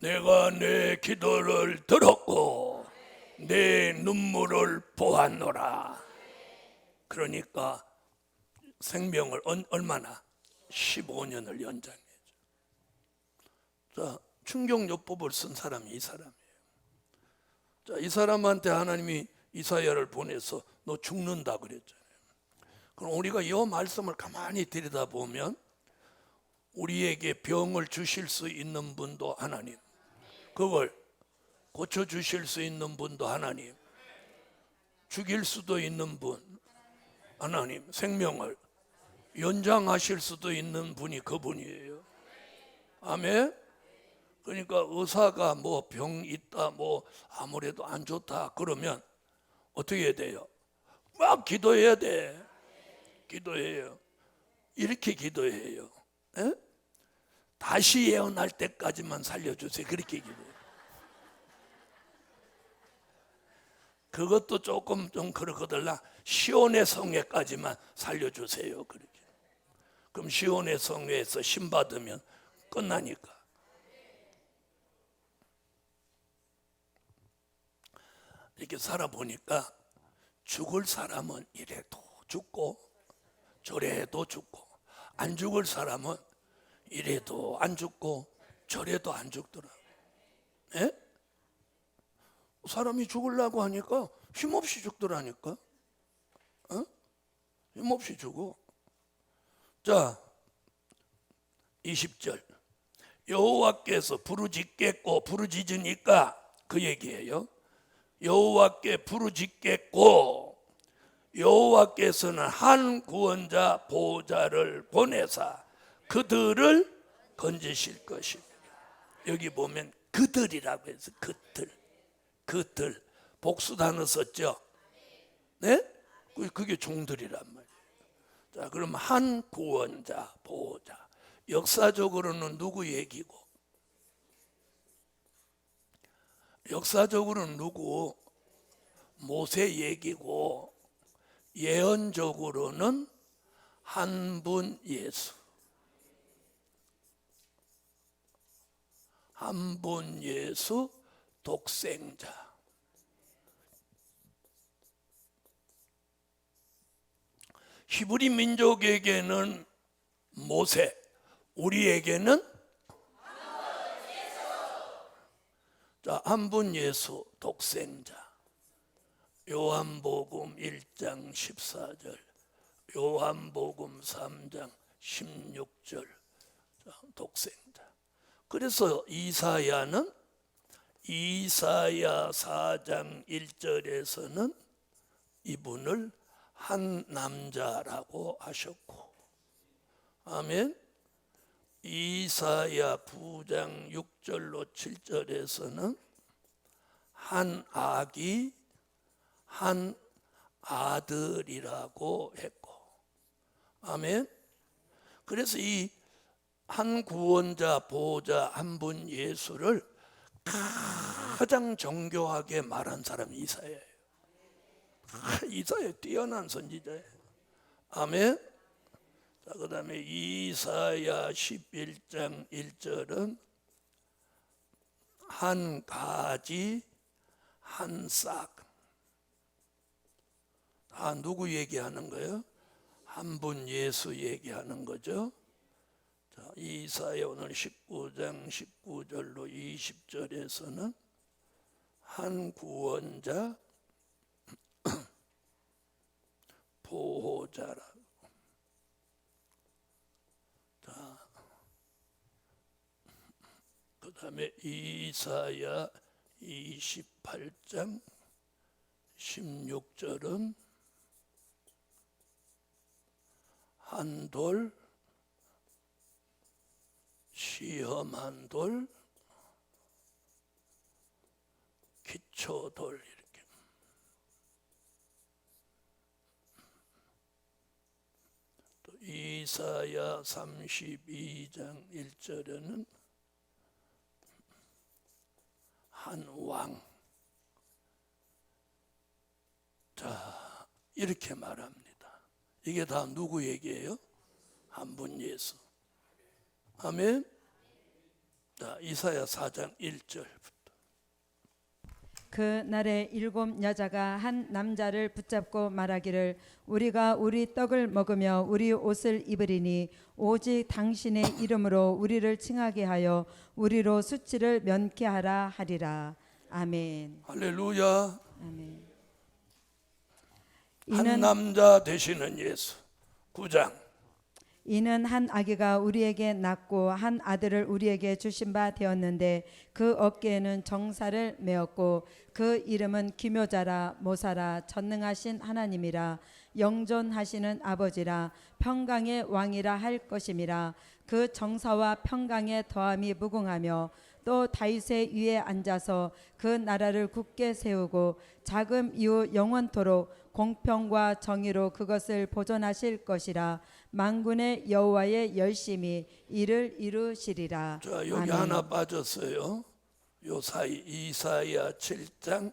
내가 내 기도를 들었고 내 눈물을 보았노라. 그러니까 생명을 얼마나 15년을 연장해줘. 자, 충격요법을 쓴 사람이 이 사람이에요. 자, 이 사람한테 하나님이 이사야를 보내서 너 죽는다 그랬잖아요. 그럼 우리가 이 말씀을 가만히 들여다보면 우리에게 병을 주실 수 있는 분도 하나님, 그걸 고쳐주실 수 있는 분도 하나님, 죽일 수도 있는 분 하나님, 생명을 연장하실 수도 있는 분이 그분이에요. 아멘. 그러니까 의사가 뭐 병 있다, 뭐 아무래도 안 좋다 그러면 어떻게 해야 돼요? 막 기도해야 돼. 기도해요. 이렇게 기도해요. 에? 다시 예언할 때까지만 살려주세요. 그렇게 기도해요. 그것도 조금 좀 그렇거들라. 시온의 성회까지만 살려주세요. 그렇게. 그럼 시온의 성회에서 신 받으면 끝나니까. 이렇게 살아보니까 죽을 사람은 이래도 죽고 저래도 죽고, 안 죽을 사람은 이래도 안 죽고 저래도 안 죽더라. 예? 사람이 죽으려고 하니까 힘없이 죽더라니까. 어? 힘없이 죽어. 자, 20절. 여호와께서 부르짖겠고, 부르짖으니까 그 얘기예요. 여호와께 부르짖겠고 여호와께서는 한 구원자 보호자를 보내사 그들을 건지실 것입니다. 여기 보면 그들이라고 해서 그들 복수 단어 썼죠. 네? 그게 종들이란 말이에요. 자, 그럼 한 구원자 보호자, 역사적으로는 누구 얘기고, 역사적으로는 누구? 모세 얘기고, 예언적으로는 한 분 예수, 한 분 예수 독생자. 히브리 민족에게는 모세, 우리에게는 자, 한 분 예수 독생자. 요한복음 1장 14절, 요한복음 3장 16절. 독생자. 그래서 이사야는 이사야 4장 1절에서는 이분을 한 남자라고 하셨고, 아멘. 이사야 9장 6절로 7절에서는 한 아기 한 아들이라고 했고, 아멘. 그래서 이 한 구원자 보호자 한 분 예수를 가장 정교하게 말한 사람이 이사야예요. 이사야 뛰어난 선지자예요. 아멘. 자, 그 다음에 이사야 11장 1절은 한 가지 한 싹. 누구 얘기하는 거예요? 한 분 예수 얘기하는 거죠. 자, 이사야 오늘 19장 19절로 20절에서는 한 구원자 보호자라. 자, 그 다음에 이사야 28장 16절은 한 돌, 시험한 돌, 기초돌. 이렇게. 또 이사야 32장 1절에는 한 왕. 자, 이렇게 말합니다. 이게 다 누구 얘기예요? 한 분 예수. 아멘. 자, 이사야 4장 1절부터. 그 날에 7 여자가 한 남자를 붙잡고 말하기를 우리가 우리 떡을 먹으며 우리 옷을 입으리니 오직 당신의 이름으로 우리를 칭하게 하여 우리로 수치를 면케하라 하리라. 아멘. 할렐루야. 아멘. 한 남자 되시는 예수. 9장. 이는 한 아기가 우리에게 낳고 한 아들을 우리에게 주신 바 되었는데 그 어깨에는 정사를 메었고 그 이름은 기묘자라 모사라 전능하신 하나님이라 영존하시는 아버지라 평강의 왕이라 할 것임이라. 그 정사와 평강의 더함이 무궁하며 또 다윗의 위에 앉아서 그 나라를 굳게 세우고 자금 이후 영원토록 공평과 정의로 그것을 보존하실 것이라. 만군의 여호와의 열심히 이를 이루시리라. 자, 여기 아멘. 하나 빠졌어요. 요 사이 이사야 7장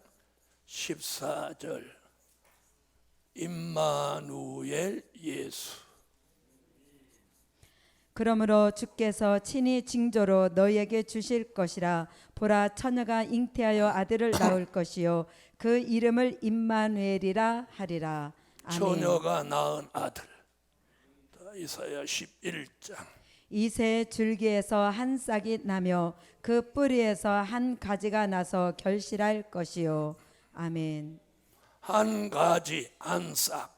14절. 임마누엘 예수. 그러므로 주께서 친히 징조로 너희에게 주실 것이라. 보라, 처녀가 잉태하여 아들을 낳을 것이요 그 이름을 임마누엘이라 하리라. 아멘. 처녀가 낳은 아들. 자, 이사야 11장. 이새의 줄기에서 한 싹이 나며 그 뿌리에서 한 가지가 나서 결실할 것이요. 아멘. 한 가지 한 싹.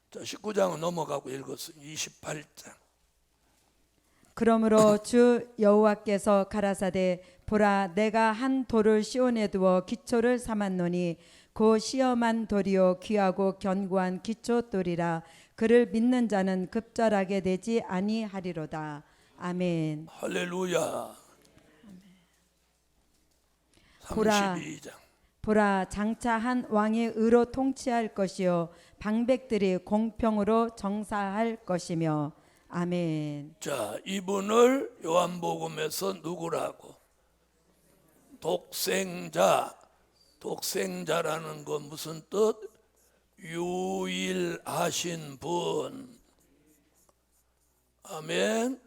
자, 19장은 넘어가고 읽었어요. 28장. 그러므로 주 여호와께서 가라사대 보라, 내가 한 돌을 시온에 두어 기초를 삼았노니 그 시험한 돌이요 귀하고 견고한 기초돌이라. 그를 믿는 자는 급절하게 되지 아니하리로다. 아멘. 할렐루야. 보라. 32장. 보라, 장차 한 왕이 의로 통치할 것이요 방백들이 공평으로 정사할 것이며. 아멘. 자, 이분을 요한복음에서 누구라고? 독생자. 독생자라는 건 무슨 뜻? 유일하신 분. 아멘.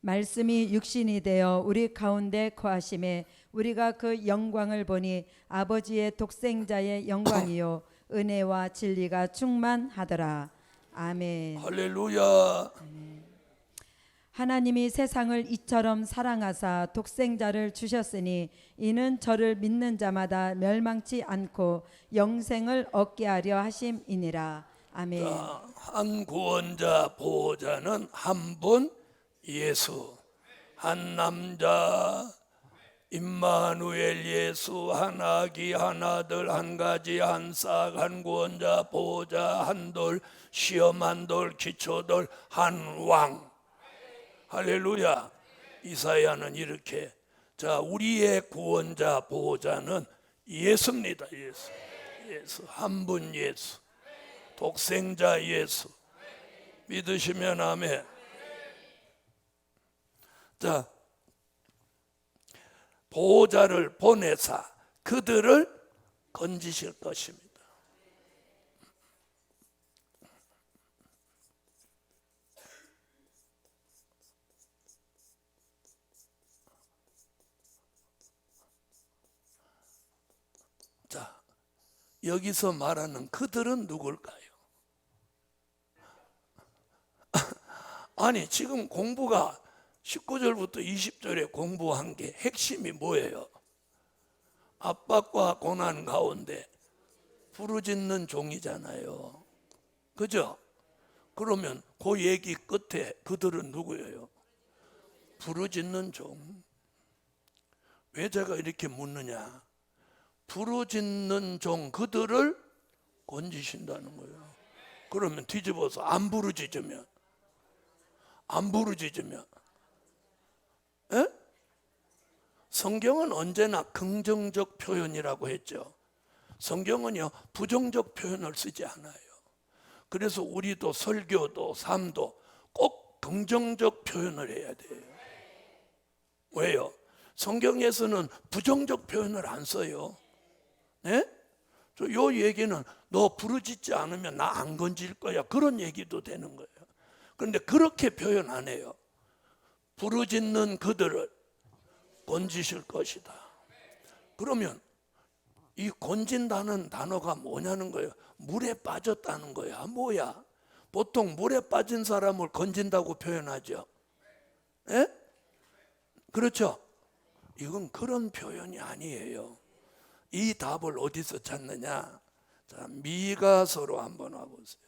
말씀이 육신이 되어 우리 가운데 거하심에 우리가 그 영광을 보니 아버지의 독생자의 영광이요 은혜와 진리가 충만하더라. 아멘. 할렐루야. 하나님이 세상을 이처럼 사랑하사 독생자를 주셨으니 이는 저를 믿는 자마다 멸망치 않고 영생을 얻게 하려 하심이니라. 아멘. 자, 한 구원자 보호자는 한 분 예수. 한 남자 임마누엘 예수. 한 아기 한 아들 한 가지 한 싹. 한 구원자 보호자 한 돌 시험 한 돌 기초돌 한 왕. 할렐루야. 이사야는 이렇게, 자, 우리의 구원자 보호자는 예수입니다. 예수. 예수. 한 분 예수. 독생자 예수. 믿으시면 아멘. 자, 보호자를 보내사 그들을 건지실 것입니다. 자, 여기서 말하는 그들은 누굴까요? 아니, 지금 공부가 19절부터 20절에 공부한 게 핵심이 뭐예요? 압박과 고난 가운데 부르짖는 종이잖아요. 그죠? 그러면 그 얘기 끝에 그들은 누구예요? 부르짖는 종. 왜 제가 이렇게 묻느냐? 부르짖는 종 그들을 건지신다는 거예요. 그러면 뒤집어서 안 부르짖으면 에? 성경은 언제나 긍정적 표현이라고 했죠. 성경은요 부정적 표현을 쓰지 않아요. 그래서 우리도 설교도 삶도 꼭 긍정적 표현을 해야 돼요. 왜요? 성경에서는 부정적 표현을 안 써요. 네? 요 얘기는 너 부르짖지 않으면 나 안 건질 거야, 그런 얘기도 되는 거예요. 그런데 그렇게 표현 안 해요. 부르짖는 그들을 건지실 것이다. 그러면 이 건진다는 단어가 뭐냐는 거예요. 물에 빠졌다는 거야. 뭐야? 보통 물에 빠진 사람을 건진다고 표현하죠. 예? 그렇죠? 이건 그런 표현이 아니에요. 이 답을 어디서 찾느냐? 자, 미가서로 한번 와보세요.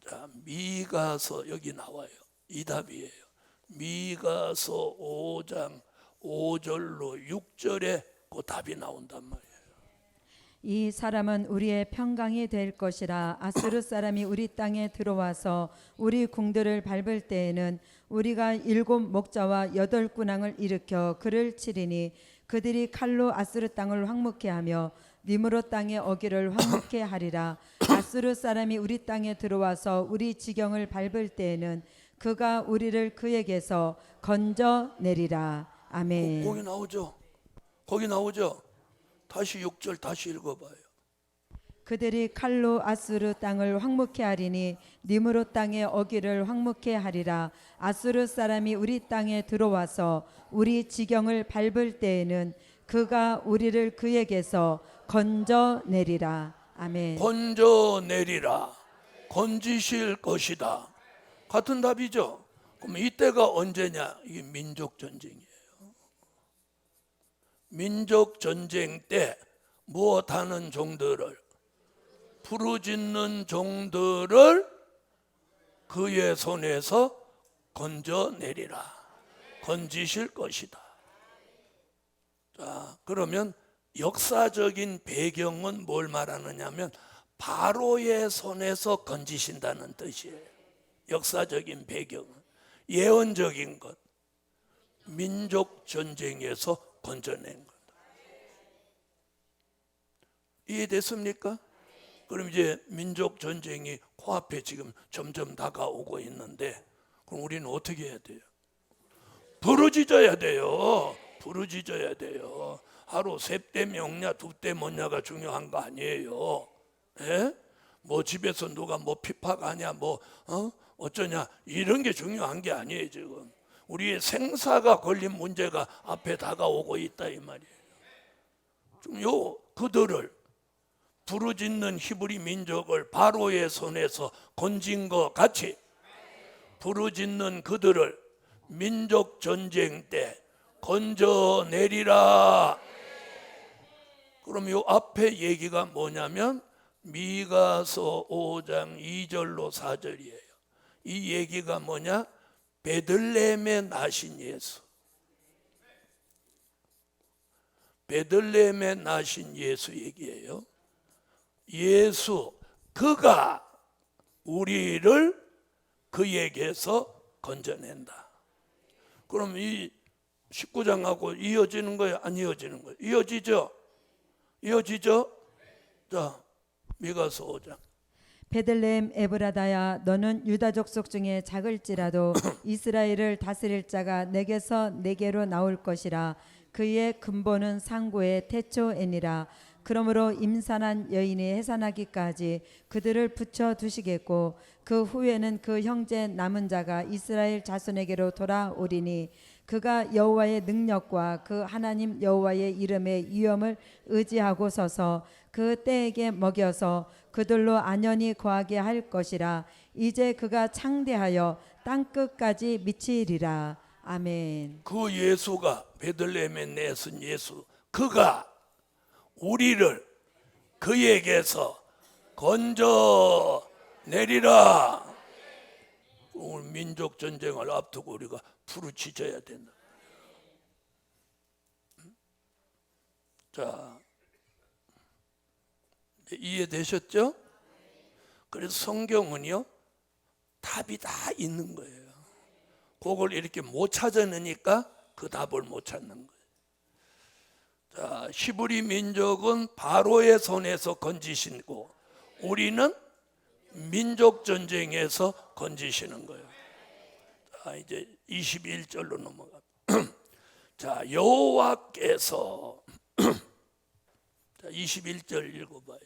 자, 미가서 여기 나와요. 이 답이에요. 미가서 5장 5절로 6절에 그 답이 나온단 말이에요. 이 사람은 우리의 평강이 될 것이라. 아수르 사람이 우리 땅에 들어와서 우리 궁들을 밟을 때에는 우리가 7 목자와 8 군왕을 일으켜 그를 치리니 그들이 칼로 아수르 땅을 황무케 하며 니므롯 땅의 어기를 황무케 하리라. 아수르 사람이 우리 땅에 들어와서 우리 지경을 밟을 때에는 그가 우리를 그에게서 건져내리라. 아멘. 거기 나오죠. 거기 나오죠. 다시 6절 다시 읽어봐요. 그들이 칼로 아수르 땅을 황무케 하리니 니므롯 땅의 어기를 황무케 하리라. 아수르 사람이 우리 땅에 들어와서 우리 지경을 밟을 때에는 그가 우리를 그에게서 건져내리라. 아멘. 건져내리라. 건지실 것이다. 같은 답이죠. 그럼 이때가 언제냐? 이게 민족 전쟁이에요. 민족 전쟁 때 무엇하는 종들을, 부르짖는 종들을 그의 손에서 건져내리라. 건지실 것이다. 자, 그러면 역사적인 배경은 뭘 말하느냐면 바로의 손에서 건지신다는 뜻이에요. 역사적인 배경은 예언적인 것, 민족 전쟁에서 건져낸 것. 이해됐습니까? 그럼 이제 민족 전쟁이 코앞에 지금 점점 다가오고 있는데, 그럼 우리는 어떻게 해야 돼요? 부르짖어야 돼요. 부르짖어야 돼요. 하루 3대 명냐 2대 뭐냐가 중요한 거 아니에요. 예? 뭐 집에서 누가 뭐 핍박하냐 뭐 어쩌냐 이런 게 중요한 게 아니에요. 지금 우리의 생사가 걸린 문제가 앞에 다가오고 있다 이 말이에요. 좀 그들을 부르짖는 히브리 민족을 바로의 손에서 건진 것 같이 부르짖는 그들을 민족 전쟁 때 건져내리라. 그럼 요 앞에 얘기가 뭐냐면 미가서 5장 2절로 4절이에요. 이 얘기가 뭐냐? 베들레헴에 나신 예수. 베들레헴에 나신 예수 얘기예요. 예수, 그가 우리를 그에게서 건져낸다. 그럼 이 19장하고 이어지는 거예요? 안 이어지는 거예요? 이어지죠? 이어지죠? 자, 미가서 5장. 베들레헴 에브라다야, 너는 유다 족속 중에 작을지라도 이스라엘을 다스릴 자가 내게서 내게로 나올 것이라. 그의 근본은 상고의 태초에니라. 그러므로 임산한 여인이 해산하기까지 그들을 붙여 두시겠고 그 후에는 그 형제 남은 자가 이스라엘 자손에게로 돌아오리니 그가 여호와의 능력과 그 하나님 여호와의 이름의 위엄을 의지하고 서서 그 때에게 먹여서 그들로 안연히 거하게 할 것이라. 이제 그가 창대하여 땅끝까지 미치리라. 아멘. 그 예수가 베들레헴에 내선 예수, 그가 우리를 그에게서 건져내리라. 오늘 민족 전쟁을 앞두고 우리가 부르짖어야 된다. 자, 이해되셨죠? 그래서 성경은요 답이 다 있는 거예요. 그걸 이렇게 못 찾아내니까 그 답을 못 찾는 거예요. 자, 히브리 민족은 바로의 손에서 건지시고 우리는 민족 전쟁에서 건지시는 거예요. 자, 이제 21절로 넘어가. 자, 여호와께서 자, 21절 읽어봐요.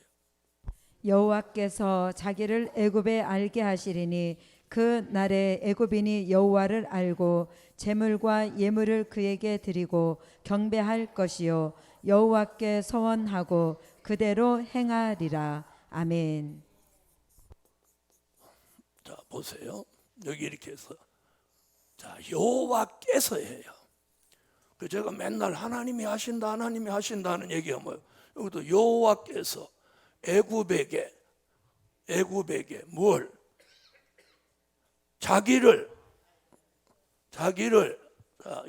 여호와께서 자기를 애굽에 알게 하시리니 그 날에 애굽인이 여호와를 알고 제물과 예물을 그에게 드리고 경배할 것이요 여호와께 서원하고 그대로 행하리라. 아멘. 자, 보세요. 여기 이렇게 해서 자 여호와께서예요. 그 제가 맨날 하나님이 하신다 하나님이 하신다는 얘기가 뭐예요? 여기도 여호와께서 애굽에게 뭘 자기를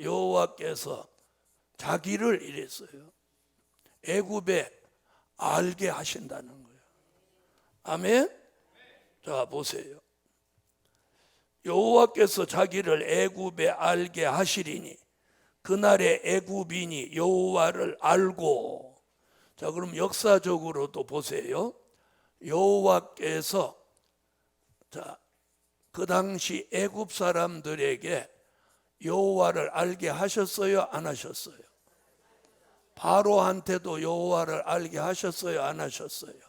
여호와께서 자기를 이랬어요. 애굽에 알게 하신다는 거예요. 아멘. 자 보세요. 여호와께서 자기를 애굽에 알게 하시리니 그날의 애굽인이 여호와를 알고. 자 그럼 역사적으로도 보세요. 여호와께서 그 당시 애굽 사람들에게 여호와를 알게 하셨어요, 안 하셨어요? 바로한테도 여호와를 알게 하셨어요, 안 하셨어요?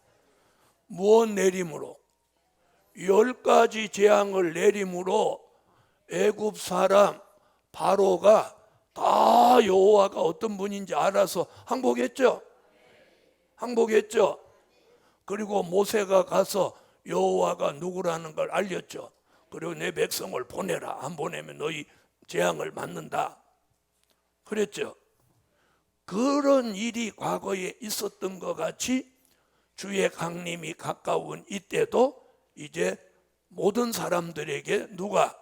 무엇 내림으로? 10가지 재앙을 내림으로 애굽 사람 바로가 다 여호와가 어떤 분인지 알아서 항복했죠. 그리고 모세가 가서 여호와가 누구라는 걸 알렸죠. 그리고 내 백성을 보내라. 안 보내면 너희 재앙을 맞는다. 그랬죠. 그런 일이 과거에 있었던 것 같이 주의 강림이 가까운 이때도 이제 모든 사람들에게 누가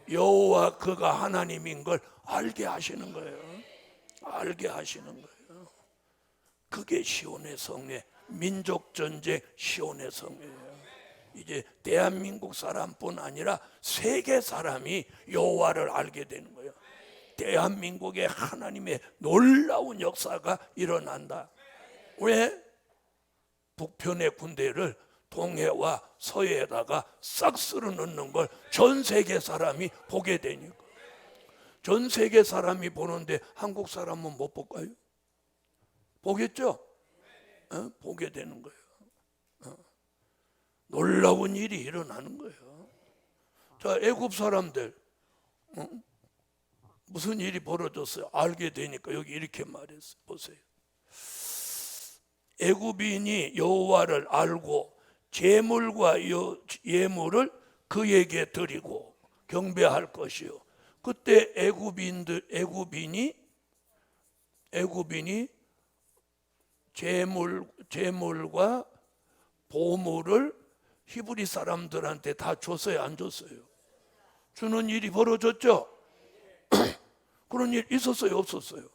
여호와 그가 하나님인 걸 알게 하시는 거예요. 알게 하시는 거예요. 그게 시온의 성회, 민족전쟁 시온의 성회예요. 이제 대한민국 사람뿐 아니라 세계 사람이 여호와를 알게 되는 거예요. 대한민국에 하나님의 놀라운 역사가 일어난다. 왜? 북편의 군대를 동해와 서해에다가 싹 쓸어 넣는 걸 전 세계 사람이 보게 되니까. 전 세계 사람이 보는데 한국 사람은 못 볼까요? 보겠죠? 보게 되는 거예요. 놀라운 일이 일어나는 거예요. 자, 애굽 사람들 무슨 일이 벌어졌어요? 알게 되니까 여기 이렇게 말했어요. 보세요. 애굽인이 여호와를 알고 제물과 예물을 그에게 드리고 경배할 것이요. 그때 애굽인이 제물과 보물을 히브리 사람들한테 다 줬어요, 안 줬어요? 주는 일이 벌어졌죠. 그런 일 있었어요, 없었어요?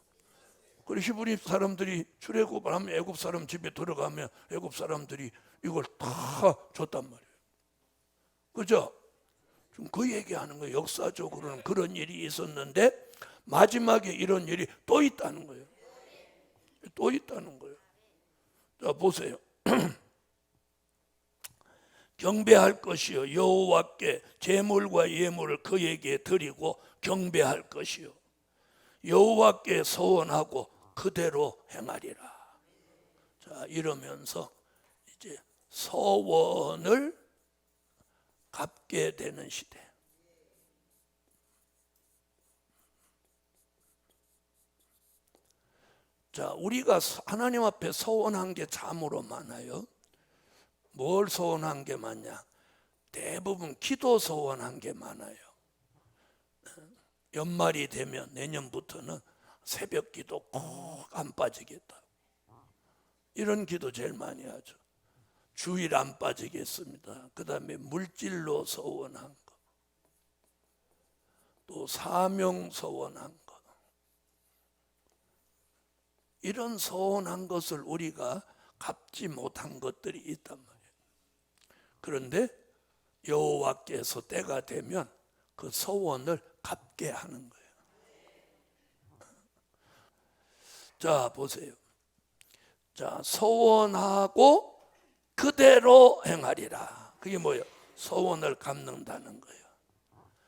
그리고 히브리 사람들이 출애굽을 하면 애굽 사람 집에 들어가면 애굽 사람들이 이걸 다 줬단 말이에요. 그죠? 지금 그 얘기하는 거예요. 역사적으로는 그런 일이 있었는데 마지막에 이런 일이 또 있다는 거예요. 또 있다는 거예요. 자 보세요. 경배할 것이요 여호와께 제물과 예물을 그에게 드리고 경배할 것이요 여호와께 서원하고 그대로 행하리라. 자 이러면서 이제 서원을 갚게 되는 시대. 자 우리가 하나님 앞에 서원한 게 참으로 많아요. 뭘 서원한 게 많냐? 대부분 기도 서원한 게 많아요. 연말이 되면 내년부터는 새벽 기도 꼭 안 빠지겠다. 이런 기도 제일 많이 하죠. 주일 안 빠지겠습니다. 그 다음에 물질로 서원한 거, 또 사명 서원한 거, 이런 서원한 것을 우리가 갚지 못한 것들이 있단 말이에요. 그런데 여호와께서 때가 되면 그 서원을 갚게 하는 거예요. 자 보세요. 자 서원하고 그대로 행하리라. 그게 뭐예요? 서원을 갚는다는 거예요.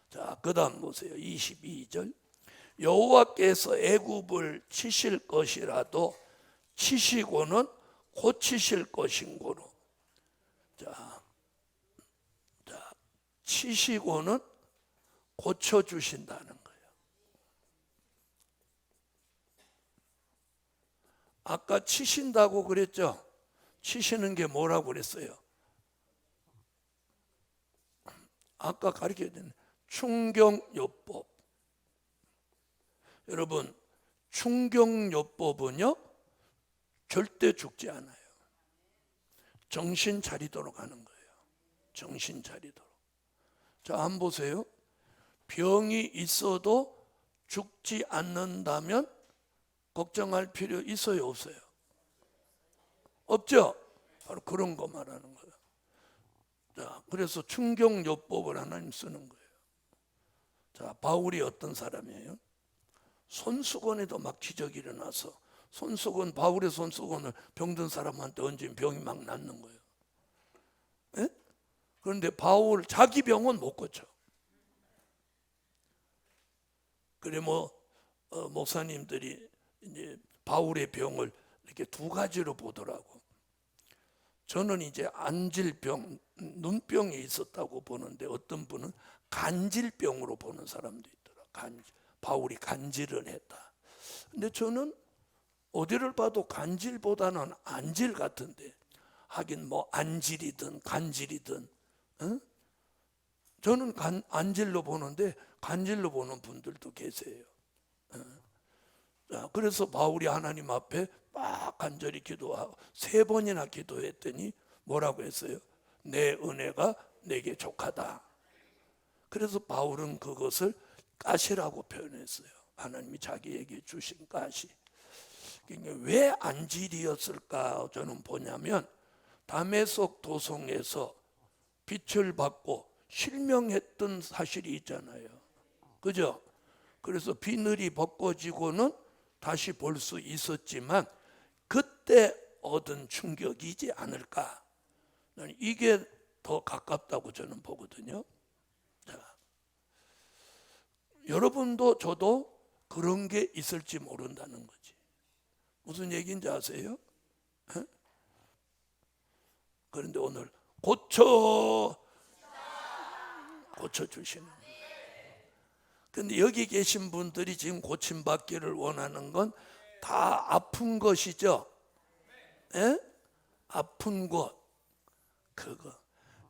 자 그다음 보세요. 22절. 여호와께서 애굽을 치실 것이라도 치시고는 고치실 것인고로. 자 치시고는 고쳐주신다는 거예요. 아까 치신다고 그랬죠? 치시는 게 뭐라고 그랬어요? 아까 가르쳐야 되는 충경요법. 여러분, 충경요법은요 절대 죽지 않아요. 정신 차리도록 하는 거예요. 정신 차리도록. 자, 한번 보세요. 병이 있어도 죽지 않는다면 걱정할 필요 있어요, 없어요? 없죠? 바로 그런 거 말하는 거예요. 자, 그래서 충경요법을 하나님 쓰는 거예요. 자, 바울이 어떤 사람이에요? 손수건에도 막 기적이 일어나서 손수건, 바울의 손수건을 병든 사람한테 얹으면 병이 막 낫는 거예요. 예? 그런데 바울 자기 병은 못 고쳐. 그래 목사님들이 이제 바울의 병을 이렇게 두 가지로 보더라고. 저는 이제 안질병, 눈병이 있었다고 보는데 어떤 분은 간질병으로 보는 사람도 있더라. 바울이 간질을 했다. 근데 저는 어디를 봐도 간질보다는 안질 같은데, 하긴 뭐 안질이든 간질이든, 저는 안질로 보는데 간질로 보는 분들도 계세요. 자, 그래서 바울이 하나님 앞에 막 간절히 기도하고 3번이나 기도했더니 뭐라고 했어요? 내 은혜가 내게 족하다. 그래서 바울은 그것을 가시라고 표현했어요. 하나님이 자기에게 주신 가시. 왜 안질이었을까 저는 보냐면, 다메섹 도성에서 빛을 받고 실명했던 사실이 있잖아요. 그죠? 그래서 비늘이 벗겨지고는 다시 볼 수 있었지만 그때 얻은 충격이지 않을까. 이게 더 가깝다고 저는 보거든요. 자, 여러분도 저도 그런 게 있을지 모른다는 거지. 무슨 얘기인지 아세요? 에? 그런데 오늘 고쳐주시는 거예요. 근데 여기 계신 분들이 지금 고침받기를 원하는 건 다 아픈 것이죠. 에? 아픈 것.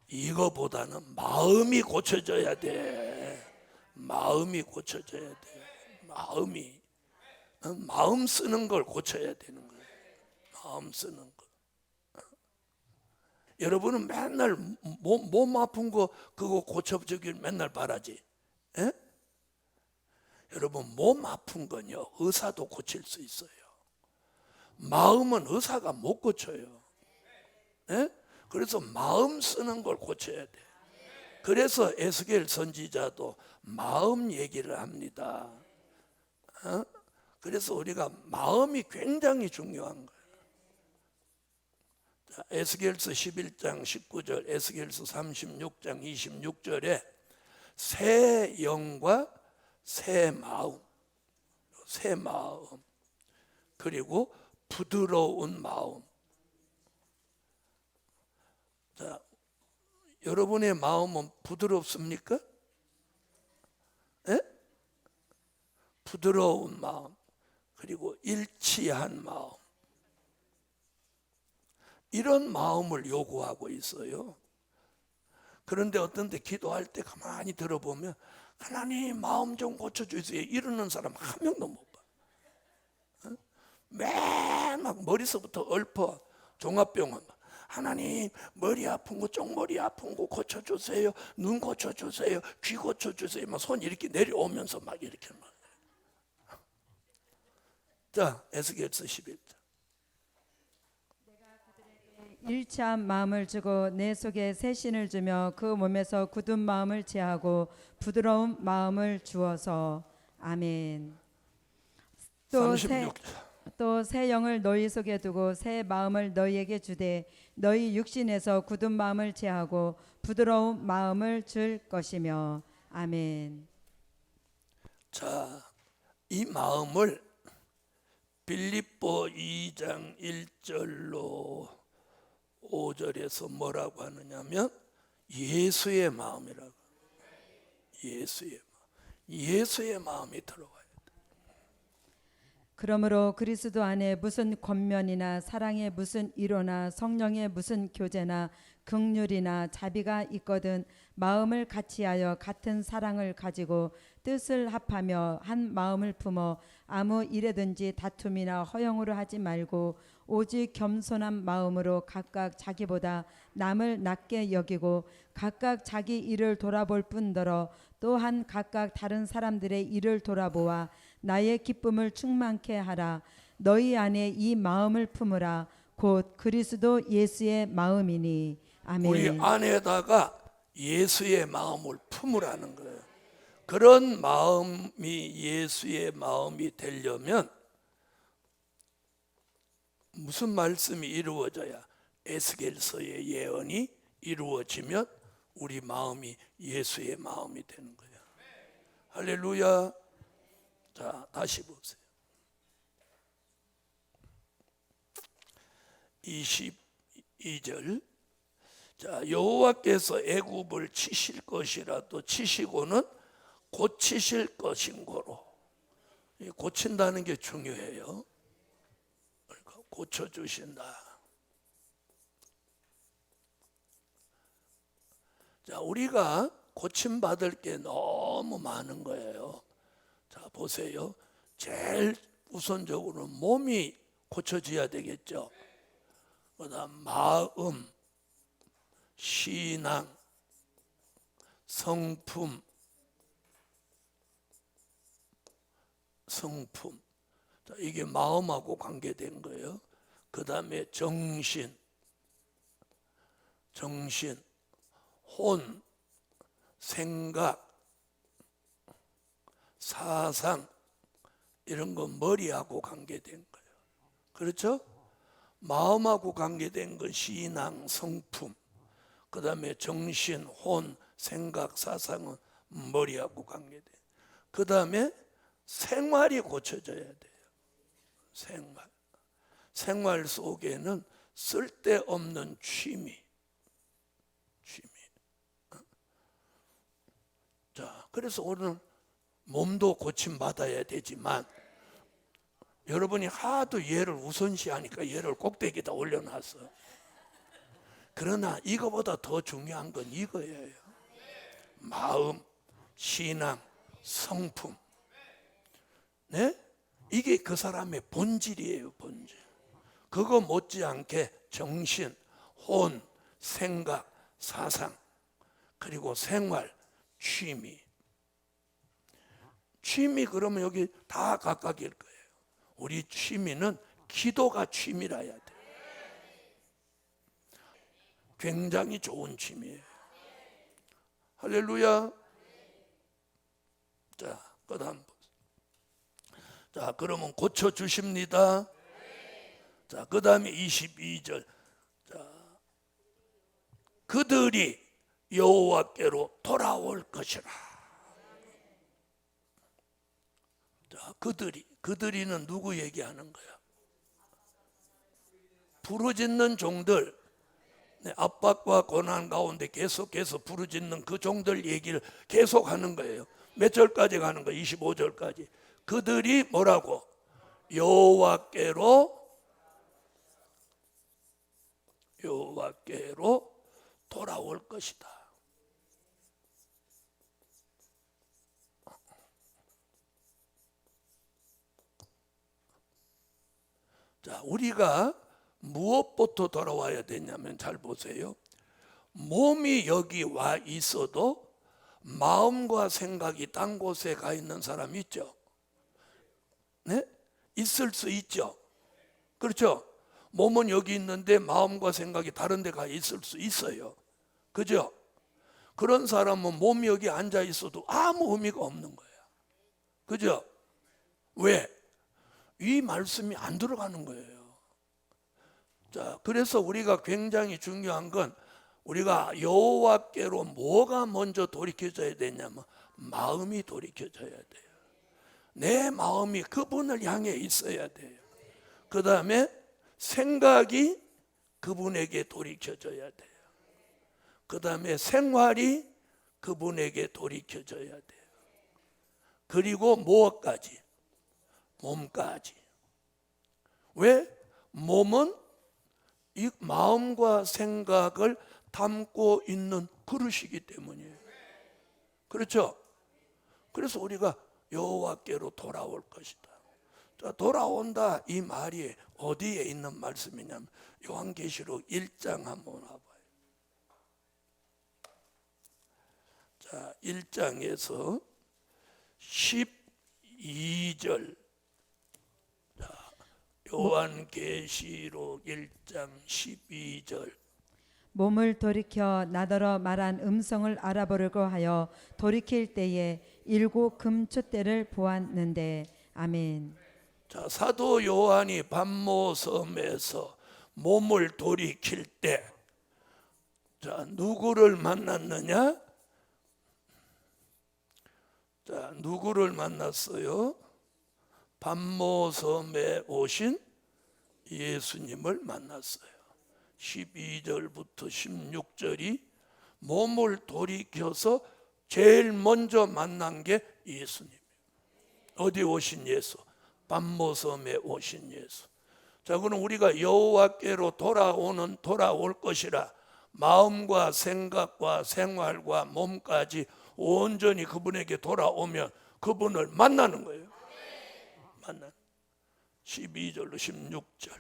이거보다는 마음이 고쳐져야 돼. 마음이 고쳐져야 돼. 마음 쓰는 걸 고쳐야 되는 거예요. 마음 쓰는 거. 여러분은 맨날 몸 아픈 거 그거 고쳐주길 맨날 바라지. 에? 여러분, 몸 아픈 건요 의사도 고칠 수 있어요. 마음은 의사가 못 고쳐요. 에? 그래서 마음 쓰는 걸 고쳐야 돼. 그래서 에스겔 선지자도 마음 얘기를 합니다. 그래서 우리가 마음이 굉장히 중요한 거예요. 자, 에스겔서 11장 19절, 에스겔서 36장 26절에 새 영과 새 마음, 그리고 부드러운 마음. 자, 여러분의 마음은 부드럽습니까? 에? 부드러운 마음, 그리고 일치한 마음. 이런 마음을 요구하고 있어요. 그런데 어떤 데 기도할 때 가만히 들어보면 하나님 마음 좀 고쳐주세요 이러는 사람 한 명도 못 봐. 맨 막 머리서부터 얽어 종합병원 하나님 머리 아픈 거 쪽머리 아픈 거 고쳐주세요, 눈 고쳐주세요, 귀 고쳐주세요, 막 손 이렇게 내려오면서 막 이렇게 막. 자, 에스겔서 11장. 일치한 마음을 주고 내 속에 새 신을 주며 그 몸에서 굳은 마음을 제하고 부드러운 마음을 주어서. 아멘. 또 36절. 새 영을 너희 속에 두고 새 마음을 너희에게 주되 너희 육신에서 굳은 마음을 제하고 부드러운 마음을 줄 것이며. 아멘. 자, 이 마음을 빌립보 2장 1절로 5절에서 뭐라고 하느냐면 예수의 마음이라고. 예수의 마음이 들어와요. 그러므로 그리스도 안에 무슨 권면이나 사랑의 무슨 위로나 성령의 무슨 교제나 긍휼이나 자비가 있거든 마음을 같이하여 같은 사랑을 가지고 뜻을 합하며 한 마음을 품어 아무 일에든지 다툼이나 허영으로 하지 말고 오직 겸손한 마음으로 각각 자기보다 남을 낮게 여기고 각각 자기 일을 돌아볼 뿐더러 또한 각각 다른 사람들의 일을 돌아보아 나의 기쁨을 충만케 하라. 너희 안에 이 마음을 품으라. 곧 그리스도 예수의 마음이니. 우리 아멘. 안에다가 예수의 마음을 품으라는 거예요. 그런 마음이 예수의 마음이 되려면 무슨 말씀이 이루어져야 에스겔서의 예언이 이루어지면 우리 마음이 예수의 마음이 되는 거예요. 할렐루야. 자, 다시 보세요. 22절. 자, 여호와께서 애굽을 치실 것이라 또 치시고는 고치실 것인고로. 고친다는 게 중요해요. 그러니까 고쳐주신다. 자, 우리가 고침받을 게 너무 많은 거예요. 자, 보세요. 제일 우선적으로 몸이 고쳐져야 되겠죠. 그다음 마음, 신앙, 성품. 자, 이게 마음하고 관계된 거예요. 그다음에 정신, 혼, 생각, 사상, 이런 건 머리하고 관계된 거예요. 그렇죠? 마음하고 관계된 건 신앙, 성품, 그 다음에 정신, 혼, 생각, 사상은 머리하고 관계돼. 그 다음에 생활이 고쳐져야 돼요. 생활 속에는 쓸데없는 취미. 자, 그래서 오늘 몸도 고침받아야 되지만 여러분이 하도 얘를 우선시하니까 얘를 꼭대기에다 올려놨어. 그러나 이거보다 더 중요한 건 이거예요. 마음, 신앙, 성품. 네? 이게 그 사람의 본질이에요, 본질. 그거 못지않게 정신, 혼, 생각, 사상, 그리고 생활, 취미. 취미 그러면 여기 다 각각일 거예요. 우리 취미는 기도가 취미라야 돼. 굉장히 좋은 취미예요. 할렐루야. 자, 그다음. 자, 그러면 고쳐 주십니다. 자, 그다음에 22절. 자, 그들이 여호와께로 돌아올 것이라. 자, 그들이는 누구 얘기하는 거야? 부르짖는 종들. 네, 압박과 고난 가운데 계속해서 부르짖는 그 종들 얘기를 계속하는 거예요. 몇 절까지 가는 거예요? 25절까지. 그들이 뭐라고? 여호와께로 돌아올 것이다. 자, 우리가 무엇부터 돌아와야 되냐면 잘 보세요. 몸이 여기 와 있어도 마음과 생각이 딴 곳에 가 있는 사람 있죠? 네? 있을 수 있죠. 그렇죠? 몸은 여기 있는데 마음과 생각이 다른 데 가 있을 수 있어요. 그죠? 그런 사람은 몸이 여기 앉아 있어도 아무 의미가 없는 거예요. 그죠? 왜? 이 말씀이 안 들어가는 거예요. 자, 그래서 우리가 굉장히 중요한 건 우리가 여호와께로 뭐가 먼저 돌이켜져야 되냐면 마음이 돌이켜져야 돼요. 내 마음이 그분을 향해 있어야 돼요. 그 다음에 생각이 그분에게 돌이켜져야 돼요. 그 다음에 생활이 그분에게 돌이켜져야 돼요. 그리고 무엇까지? 몸까지. 왜? 몸은 이 마음과 생각을 담고 있는 그릇이기 때문이에요. 그렇죠? 그래서 우리가 여호와께로 돌아올 것이다. 자, 돌아온다 이 말이 어디에 있는 말씀이냐면 요한계시록 1장 한번 와봐요. 자, 1장에서 12절. 자, 요한계시록 1장 12절. 몸을 돌이켜 나더러 말한 음성을 알아보려고 하여 돌이킬 때에 7 금촛대를 보았는데. 아멘. 자, 사도 요한이 반모섬에서 몸을 돌이킬 때, 자, 누구를 만났느냐? 자, 누구를 만났어요? 반모섬에 오신 예수님을 만났어요. 12절부터 16절이 몸을 돌이켜서 제일 먼저 만난 게 예수님이에요. 어디 오신 예수? 반모섬에 오신 예수. 자, 그럼 우리가 여호와께로 돌아올 것이라 마음과 생각과 생활과 몸까지 온전히 그분에게 돌아오면 그분을 만나는 거예요. 만나. 12절로 16절.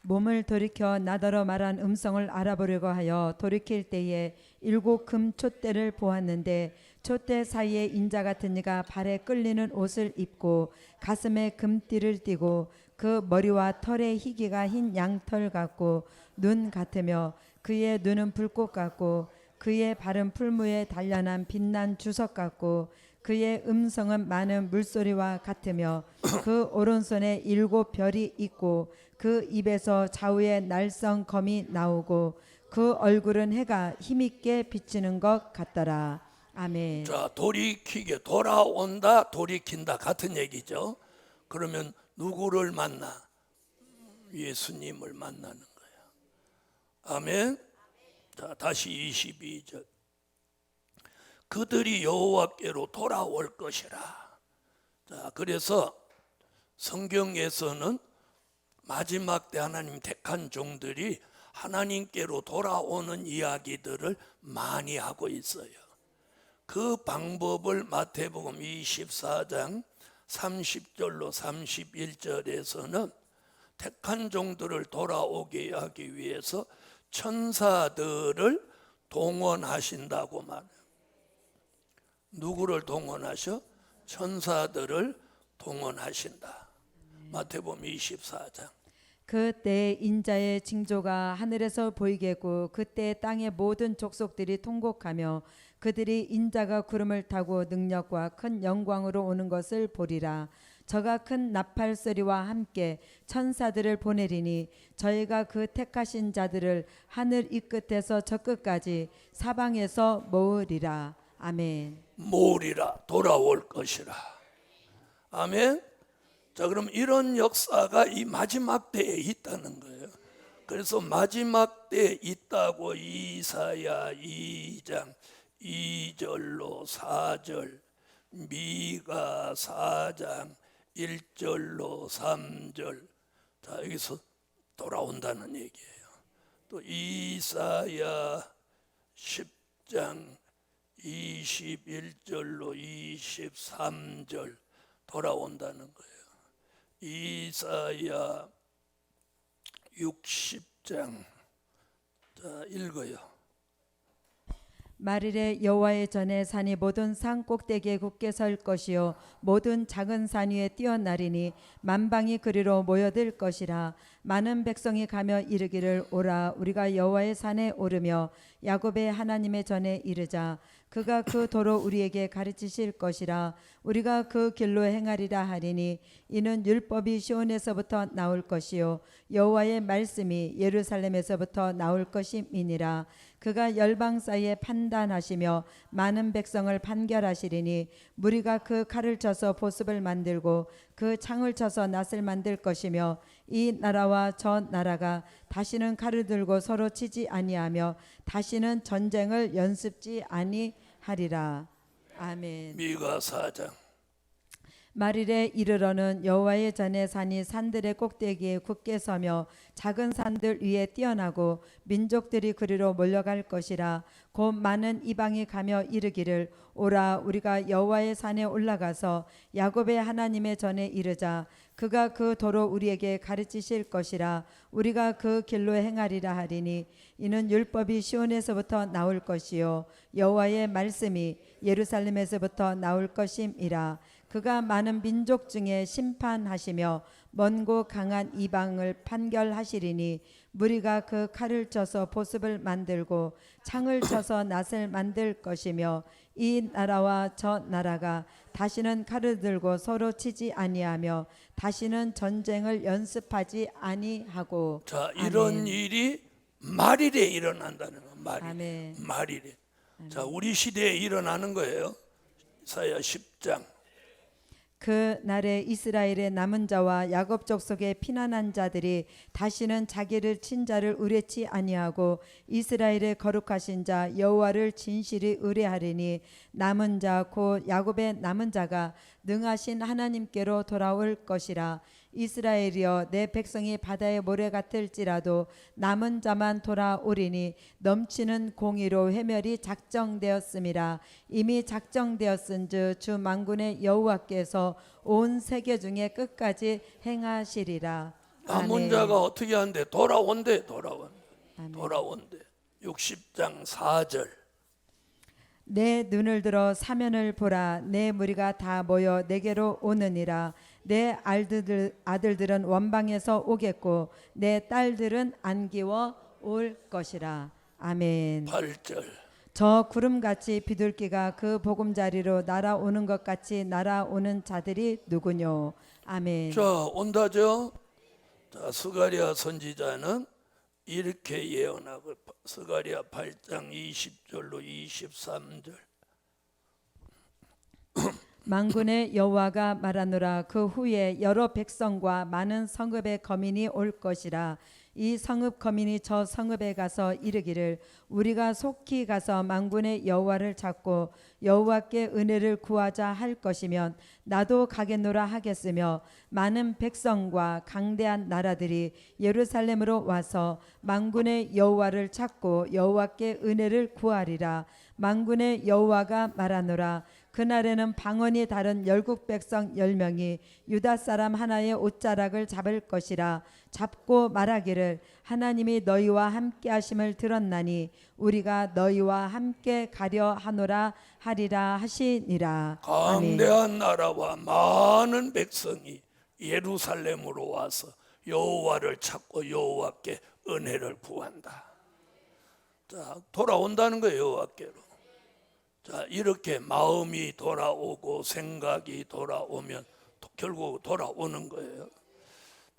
몸을 돌이켜 나더러 말한 음성을 알아보려고 하여 돌이킬 때에 7 금촛대를 보았는데 촛대 사이에 인자 같은 이가 발에 끌리는 옷을 입고 가슴에 금띠를 띠고 그 머리와 털의 희기가 흰 양털 같고 눈 같으며 그의 눈은 불꽃 같고 그의 발은 풀무에 단련한 빛난 주석 같고 그의 음성은 많은 물소리와 같으며 그 오른손에 7 별이 있고 그 입에서 좌우에 날성 검이 나오고 그 얼굴은 해가 힘있게 비치는 것 같더라. 아멘. 자, 돌이키게, 돌아온다, 돌이킨다 같은 얘기죠. 그러면 누구를 만나? 예수님을 만나는 거야. 아멘. 자, 다시 22절. 그들이 여호와께로 돌아올 것이라. 자, 그래서 성경에서는 마지막 때 하나님 택한 종들이 하나님께로 돌아오는 이야기들을 많이 하고 있어요. 그 방법을 마태복음 24장 30절로 31절에서는 택한 종들을 돌아오게 하기 위해서 천사들을 동원하신다고 말해요. 누구를 동원하셔? 천사들을 동원하신다. 마태복음 24장. 그때 인자의 징조가 하늘에서 보이겠고 그때 땅의 모든 족속들이 통곡하며 그들이 인자가 구름을 타고 능력과 큰 영광으로 오는 것을 보리라. 저가 큰 나팔 소리와 함께 천사들을 보내리니 저희가 그 택하신 자들을 하늘 이 끝에서 저 끝까지 사방에서 모으리라. 아멘. 모으리라, 돌아올 것이라. 아멘. 자, 그럼 이런 역사가 이 마지막 때에 있다는 거예요. 그래서 마지막 때에 있다고 이사야 2장 2절로 4절, 미가 4장 1절로 3절, 자, 여기서 돌아온다는 얘기예요. 또 이사야 10장 21절로 23절 돌아온다는 거예요. 이사야 60장, 자, 읽어요. 말일에 여호와의 전에 산이 모든 산 꼭대기에 굳게 설 것이요 모든 작은 산 위에 뛰어나리니 만방이 그리로 모여들 것이라. 많은 백성이 가며 이르기를 오라 우리가 여호와의 산에 오르며 야곱의 하나님의 전에 이르자. 그가 그 도로 우리에게 가르치실 것이라. 우리가 그 길로 행하리라 하리니 이는 율법이 시온에서부터 나올 것이요 여호와의 말씀이 예루살렘에서부터 나올 것임이니라. 그가 열방 사이에 판단하시며 많은 백성을 판결하시리니 무리가 그 칼을 쳐서 보습을 만들고 그 창을 쳐서 낫을 만들 것이며 이 나라와 저 나라가 다시는 칼을 들고 서로 치지 아니하며 다시는 전쟁을 연습지 아니하리라. 아멘. 미가 4장. 말일에 이르러는 여호와의 전에 산이 산들의 꼭대기에 굳게 서며 작은 산들 위에 뛰어나고 민족들이 그리로 몰려갈 것이라. 곧 많은 이방이 가며 이르기를 오라 우리가 여호와의 산에 올라가서 야곱의 하나님의 전에 이르자. 그가 그 도로 우리에게 가르치실 것이라. 우리가 그 길로 행하리라 하리니 이는 율법이 시온에서부터 나올 것이요 여호와의 말씀이 예루살렘에서부터 나올 것임이라. 그가 많은 민족 중에 심판하시며 먼고 강한 이방을 판결하시리니 무리가 그 칼을 쳐서 보습을 만들고 창을 쳐서 낫을 만들 것이며 이 나라와 저 나라가 다시는 칼을 들고 서로 치지 아니하며 다시는 전쟁을 연습하지 아니하고. 자, 이런 아멘. 일이 말일에 일어난다는 거. 말일에. 아멘. 말일에. 자, 우리 시대에 일어나는 거예요. 이사야 10장. 그 날에 이스라엘의 남은 자와 야곱 족속의 피난한 자들이 다시는 자기를 친 자를 의뢰치 아니하고 이스라엘의 거룩하신 자 여호와를 진실히 의뢰하리니 남은 자 곧 야곱의 남은 자가 능하신 하나님께로 돌아올 것이라. 이스라엘이여 내 백성이 바다의 모래 같을지라도 남은 자만 돌아오리니 넘치는 공의로 회멸이 작정되었음이라. 이미 작정되었은즉 주 만군의 여호와께서 온 세계 중에 끝까지 행하시리라. 남은 아멘. 자가 어떻게 한대? 돌아온대. 아멘. 돌아온대. 60장 4절. 내 눈을 들어 사면을 보라. 내 무리가 다 모여 내게로 오느니라. 내 아들들은 원방에서 오겠고 내 딸들은 안기워 올 것이라. 아멘. 8절. 저 구름같이 비둘기가 그 보금자리로 날아오는 것 같이 날아오는 자들이 누구뇨. 아멘. 자, 온다죠. 자, 스가랴 선지자는 이렇게 예언하고 스가랴 8장 20절로 23절. 만군의 여호와가 말하노라. 그 후에 여러 백성과 많은 성읍의 거민이 올 것이라. 이 성읍 거민이 저 성읍에 가서 이르기를 우리가 속히 가서 만군의 여호와를 찾고 여호와께 은혜를 구하자 할 것이면 나도 가겠노라 하겠으며 많은 백성과 강대한 나라들이 예루살렘으로 와서 만군의 여호와를 찾고 여호와께 은혜를 구하리라. 만군의 여호와가 말하노라. 그날에는 방언이 다른 열국 백성 10명이 유다 사람 하나의 옷자락을 잡을 것이라. 잡고 말하기를 하나님이 너희와 함께 하심을 들었나니 우리가 너희와 함께 가려 하노라 하리라 하시니라. 아멘. 강대한 나라와 많은 백성이 예루살렘으로 와서 여호와를 찾고 여호와께 은혜를 구한다. 자, 돌아온다는 거예요. 여호와께로. 자, 이렇게 마음이 돌아오고 생각이 돌아오면 결국 돌아오는 거예요.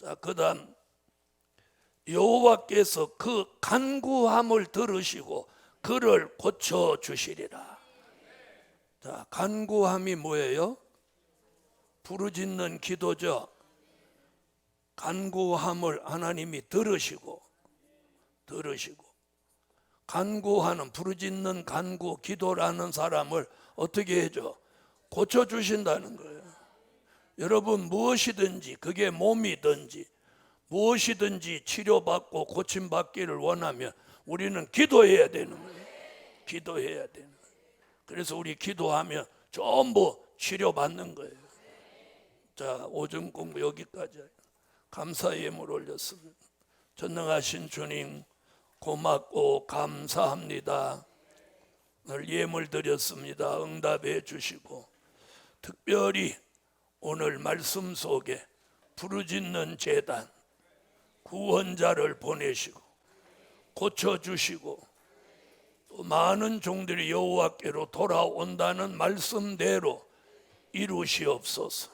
자, 그다음 여호와께서 그 간구함을 들으시고 그를 고쳐 주시리라. 자, 간구함이 뭐예요? 부르짖는 기도죠. 간구함을 하나님이 들으시고 간구하는 부르짖는 간구 기도라는 사람을 어떻게 해줘? 고쳐주신다는 거예요. 여러분 무엇이든지 그게 몸이든지 무엇이든지 치료받고 고침받기를 원하면 우리는 기도해야 되는 거예요. 기도해야 되는 거예요. 그래서 우리 기도하면 전부 치료받는 거예요. 자, 오전 공부 여기까지. 감사 예물 올렸습니다. 전능하신 주님 고맙고 감사합니다. 오늘 예물 드렸습니다. 응답해 주시고 특별히 오늘 말씀 속에 부르짖는 제단 구원자를 보내시고 고쳐주시고 또 많은 종들이 여호와께로 돌아온다는 말씀대로 이루시옵소서.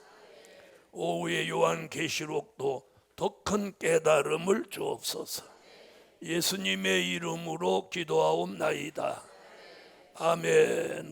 오후의 요한계시록도 더 큰 깨달음을 주옵소서. 예수님의 이름으로 기도하옵나이다. 아멘.